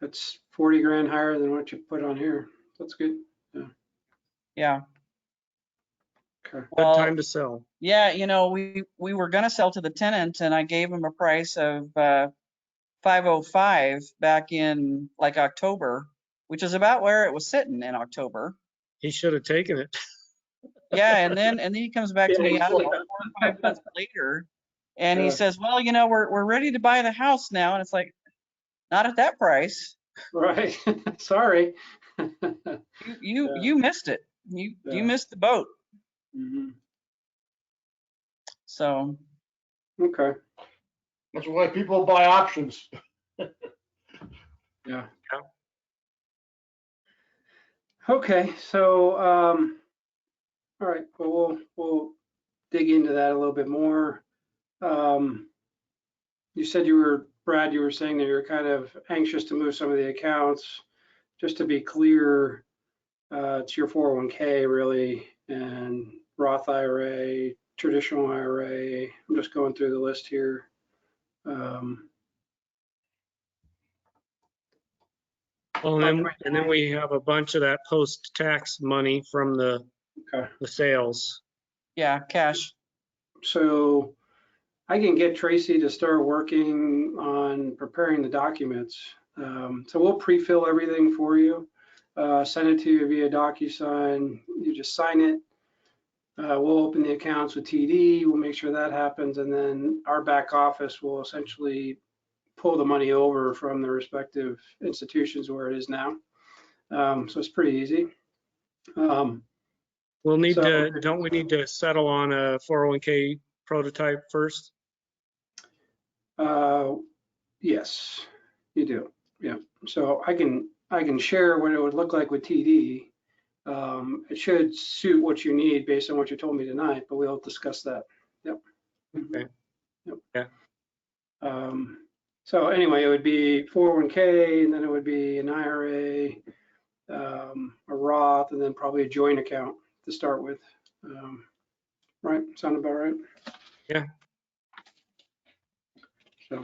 That's 40 grand higher than what you put on here. That's good. Yeah. Okay. Good Well, time to sell. yeah, we were gonna sell to the tenant and I gave him a price of 505 back in like October, which is about where it was sitting in October. He should have taken it. Yeah, and then he comes back to Yeah, me, he I don't know, should 4 have. or 5 months later, and he Yeah. says, "Well, we're ready to buy the house now." And it's like, not at that price. Right. Sorry. You missed it. You Yeah. missed the boat. Mhm. So Okay. That's why people buy options. Yeah. Okay. So, all right. Well, we'll dig into that a little bit more. You said Brad, you were saying that you're kind of anxious to move some of the accounts. Just to be clear, it's your 401k really, and Roth IRA, traditional IRA. I'm just going through the list here. Well, and then we have a bunch of that post-tax money from the Okay. sales. yeah, cash. So I can get Tracy to start working on preparing the documents. So we'll pre-fill everything for you, send it to you via DocuSign. You just sign it. We'll open the accounts with TD. We'll make sure that happens. And then our back office will essentially pull the money over from the respective institutions where it is now. So it's pretty easy. We'll need to, don't we need to settle on a 401k prototype first? Yes, you do. Yeah. So I can share what it would look like with TD. It should suit what you need based on what you told me tonight, but we'll discuss that. Yep. Okay. Yep. Yeah. So anyway, it would be 401k, and then it would be an IRA, a Roth, and then probably a joint account to start with. Right? Sound about right? Yeah. So,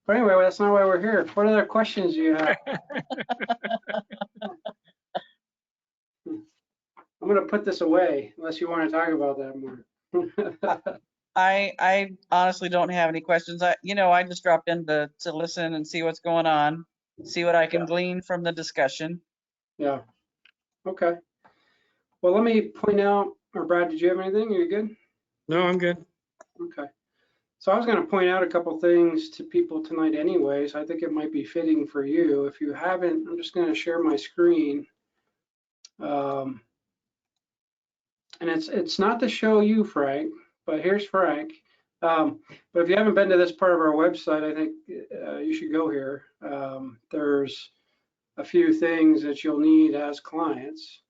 but anyway, that's not why we're here. What other questions do you have? I'm going to put this away unless you want to talk about that more. I honestly don't have any questions. I just dropped in to listen and see what's going on, see what I can Yeah. glean from the discussion. Yeah. Okay. Well, let me point out, or Brad, did you have anything? Are you good? No, I'm good. Okay. So I was going to point out a couple things to people tonight anyways. I think it might be fitting for you. If you haven't, I'm just going to share my screen. And it's not to show you, Frank, but here's Frank. But if you haven't been to this part of our website, I think you should go here. There's a few things that you'll need as clients.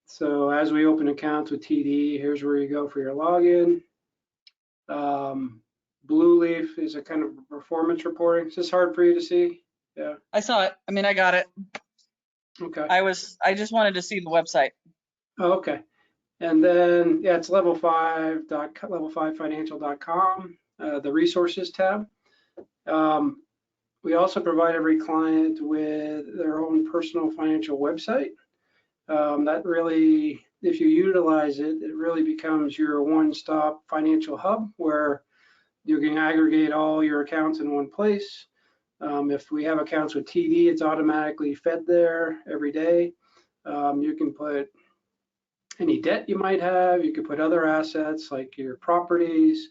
So as we open accounts with TD, here's where you go for your login. Blue Leaf is a kind of performance reporting. Is this hard for you to see? Yeah. I saw it. I mean, I got it. Okay. I just wanted to see the website. Oh, okay. And then, yeah, it's level5financial.com, the resources tab. We also provide every client with their own personal financial website. That really, if you utilize it, it really becomes your one-stop financial hub where you can aggregate all your accounts in one place. If we have accounts with TD, it's automatically fed there every day. You can put any debt you might have. You could put other assets like your properties.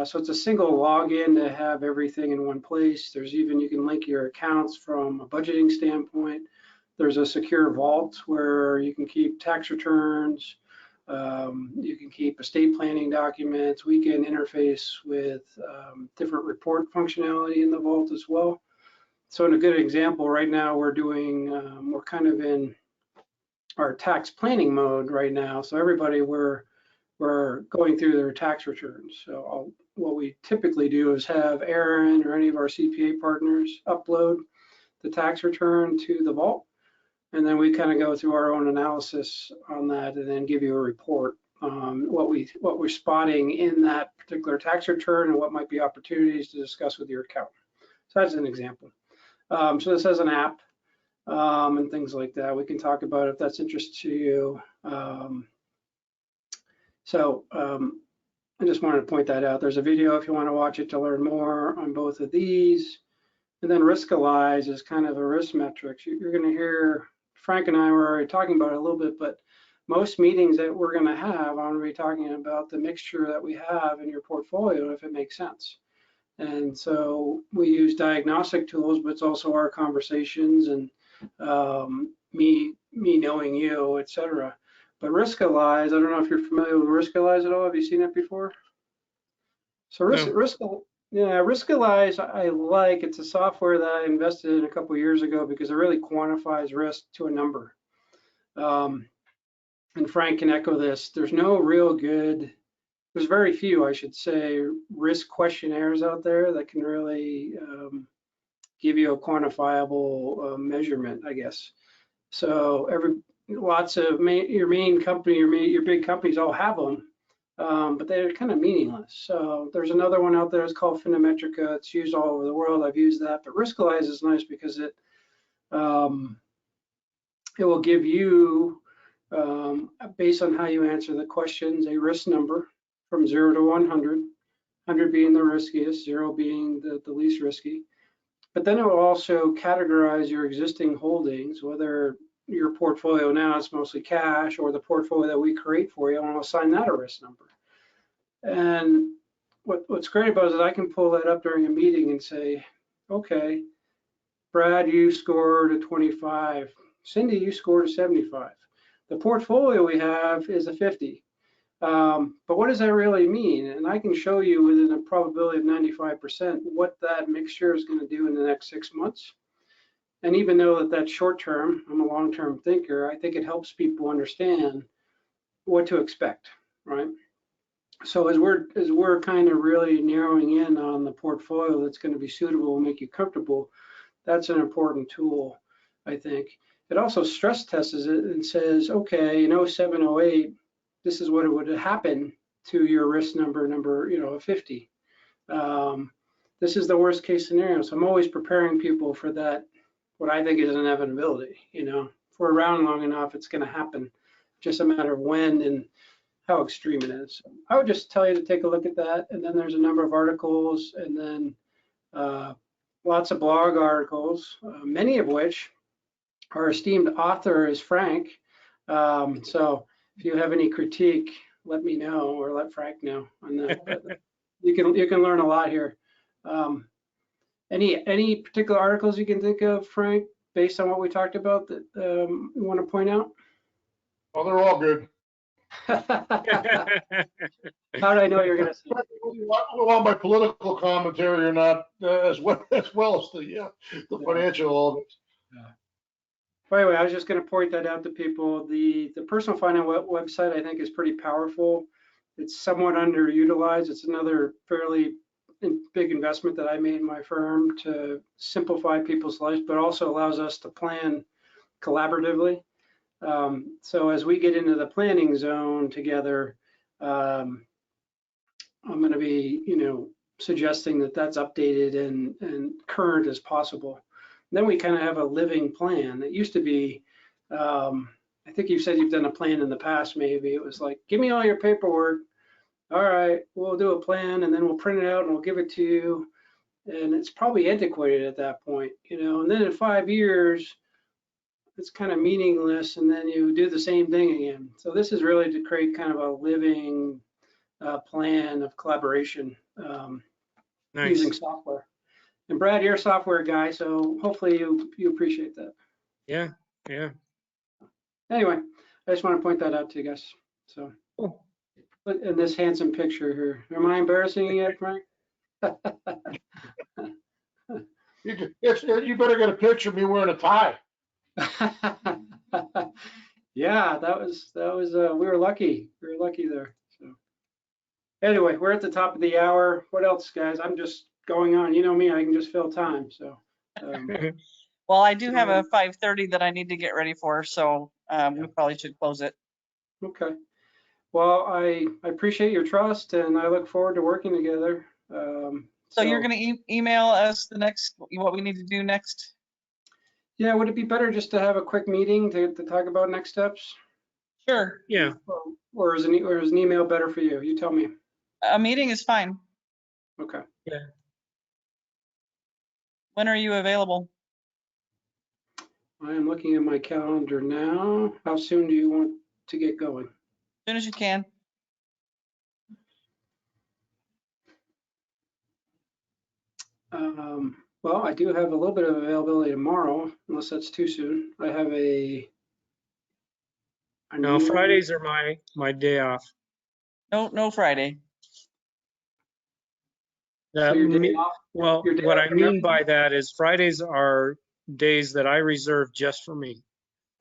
So it's a single login to have everything in one place. There's even, you can link your accounts from a budgeting standpoint. There's a secure vault where you can keep tax returns. You can keep estate planning documents. We can interface with different report functionality in the vault as well. So in a good example, right now we're doing, we're kind of in our tax planning mode right now. So everybody, we're going through their tax returns. So what we typically do is have Aaron or any of our CPA partners upload the tax return to the vault. And then we kind of go through our own analysis on that and then give you a report on what we're spotting in that particular tax return and what might be opportunities to discuss with your accountant. So that's an example. So this has an app and things like that. We can talk about if that's interest to you. I just wanted to point that out. There's a video if you want to watch it to learn more on both of these. And then Riskalyze is kind of a risk metrics. You're going to hear Frank and I were already talking about it a little bit, but most meetings that we're going to have, I'm going to be talking about the mixture that we have in your portfolio, if it makes sense. And so we use diagnostic tools, but it's also our conversations and me knowing you, et cetera. But Riskalyze, I don't know if you're familiar with Riskalyze at all. Have you seen it before? So Riskalyze, I like. It's a software that I invested in a couple of years ago because it really quantifies risk to a number. And Frank can echo this. There's very few, I should say, risk questionnaires out there that can really give you a quantifiable measurement, I guess. So your main company, your big companies all have them. But they're kind of meaningless. So there's another one out there. It's called Finametrica. It's used all over the world. I've used that. But Riskalyze is nice because it will give you, based on how you answer the questions, a risk number from 0 to 100, 100 being the riskiest, 0 being the least risky. But then it will also categorize your existing holdings, whether your portfolio now is mostly cash or the portfolio that we create for you, and I'll assign that a risk number. And what's great about it is I can pull that up during a meeting and say, okay, Brad, you scored a 25. Cindy, you scored a 75. The portfolio we have is a 50. But what does that really mean? And I can show you within a probability of 95% what that mixture is going to do in the next 6 months. And even though that's short term, I'm a long-term thinker, I think it helps people understand what to expect, right? So as we're kind of really narrowing in on the portfolio that's going to be suitable and make you comfortable, that's an important tool, I think. It also stress tests it and says, okay, in 07, 08, this is what it would happen to your risk number, 50. This is the worst case scenario. So I'm always preparing people for that, what I think is an inevitability. If we're around long enough, it's going to happen. Just a matter of when and how extreme it is. I would just tell you to take a look at that. And then there's a number of articles, and then lots of blog articles, many of which our esteemed author is Frank. So if you have any critique, let me know, or let Frank know on that. But you can learn a lot here. Any particular articles you can think of, Frank, based on what we talked about that you want to point out? Oh, they're all good. How did I know you're going to say? Well, my political commentary or not, as well as the financial elements. By the way, I was just going to point that out to people. The personal finance website, I think, is pretty powerful. It's somewhat underutilized. It's another fairly big investment that I made in my firm to simplify people's lives, but also allows us to plan collaboratively. So as we get into the planning zone together, I'm going to be, suggesting that that's updated and current as possible. And then we kind of have a living plan. It used to be, I think you said you've done a plan in the past, maybe. It was like, give me all your paperwork. All right, we'll do a plan, and then we'll print it out and we'll give it to you. And it's probably antiquated at that point, and then in 5 years, it's kind of meaningless, and then you do the same thing again. So this is really to create kind of a living plan of collaboration using software. And Brad, you're a software guy, so hopefully you appreciate that. Yeah. Anyway, I just want to point that out to you guys. So, in this handsome picture here, am I embarrassing you yet, Frank? You better get a picture of me wearing a tie. Yeah, that was we were lucky. We were lucky there. So anyway, we're at the top of the hour. What else, guys? I'm just going on. You know me, I can just fill time. So Well, I do have a 5:30 that I need to get ready for, so we probably should close it. okay. Well, I appreciate your trust, and I look forward to working together. So you're going to email us what we need to do next? Yeah, would it be better just to have a quick meeting to talk about next steps? Sure. Yeah. Or is an email better for you? You tell me. A meeting is fine. Okay. Yeah. When are you available? I am looking at my calendar now. How soon do you want to get going? As soon as you can. Well, I do have a little bit of availability tomorrow, unless that's too soon. I have No, Fridays are my day off. No Friday. So your day off? Well, your day what off I from mean everything? by that is Fridays are days that I reserve just for me.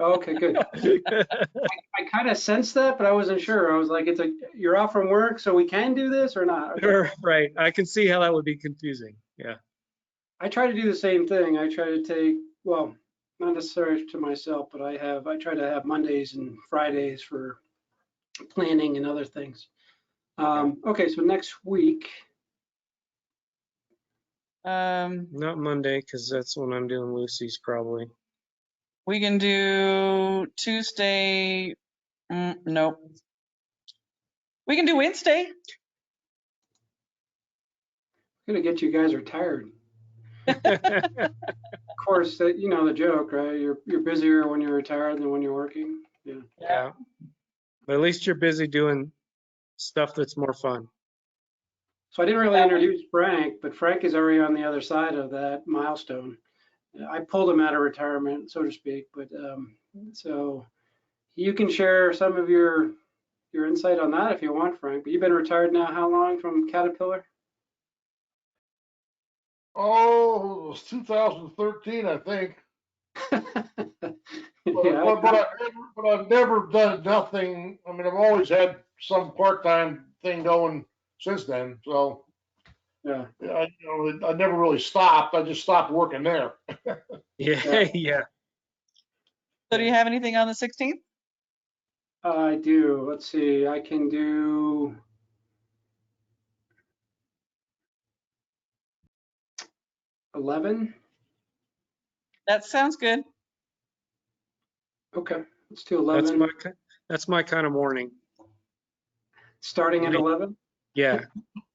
Okay, good. I kind of sensed that, but I wasn't sure. I was like, you're off from work, so we can do this or not? Okay. Right. I can see how that would be confusing. Yeah. I try to do the same thing. I try to take, well, not necessarily to myself, but I try to have Mondays and Fridays for planning and other things. Okay, so next week. Not Monday, because that's when I'm doing Lucy's probably. We can do Tuesday. Nope. We can do Wednesday. I'm gonna get you guys retired. Of course, you know the joke, right? You're busier when you're retired than when you're working. Yeah. Yeah. But at least you're busy doing stuff that's more fun. So I didn't really introduce Frank, but Frank is already on the other side of that milestone. I pulled him out of retirement, so to speak. But so you can share some of your insight on that if you want, Frank. But you've been retired now how long from Caterpillar? Oh, it was 2013, I think. Yeah, But I've never done nothing. I mean, I've always had some part-time thing going since then. So, yeah. I never really stopped. I just stopped working there. Yeah, yeah. So do you have anything on the 16th? I do. Let's see. I can do 11. That sounds good. Okay, let's do That's 11. that's my kind of morning. Starting at 11. Yeah.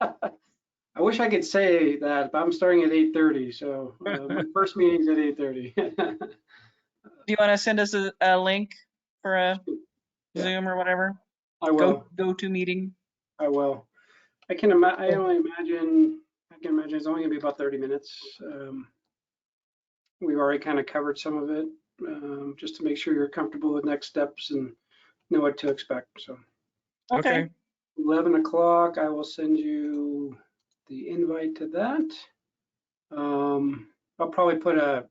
I wish I could say that, but I'm starting at 8:30. So my first meeting's at 8:30. Do you want to send us a link for a Yeah. Zoom or whatever? I will. Go to meeting. I will. I can only imagine. I can imagine it's only gonna be about 30 minutes. We've already kind of covered some of it, just to make sure you're comfortable with next steps and know what to expect. So Okay. 11 o'clock, I will send you the invite to that. I'll probably put a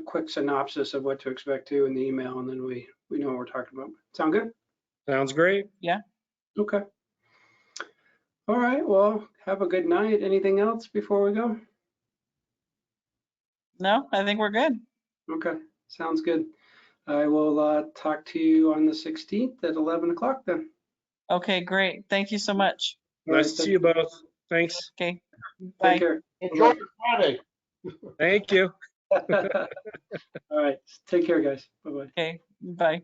quick synopsis of what to expect too in the email, and then we know what we're talking about. Sound good? Sounds great. Okay. All right. Well, have a good night. Anything else before we go? No, I think we're good. Okay. Sounds good. I will talk to you on the 16th at 11 o'clock then. Okay, great. Thank you so much. All Nice right, to see you both. Thanks. Okay. Take Bye. care. Enjoy your Friday. Thank you. All right. Take care, guys. Bye-bye. Okay. Bye.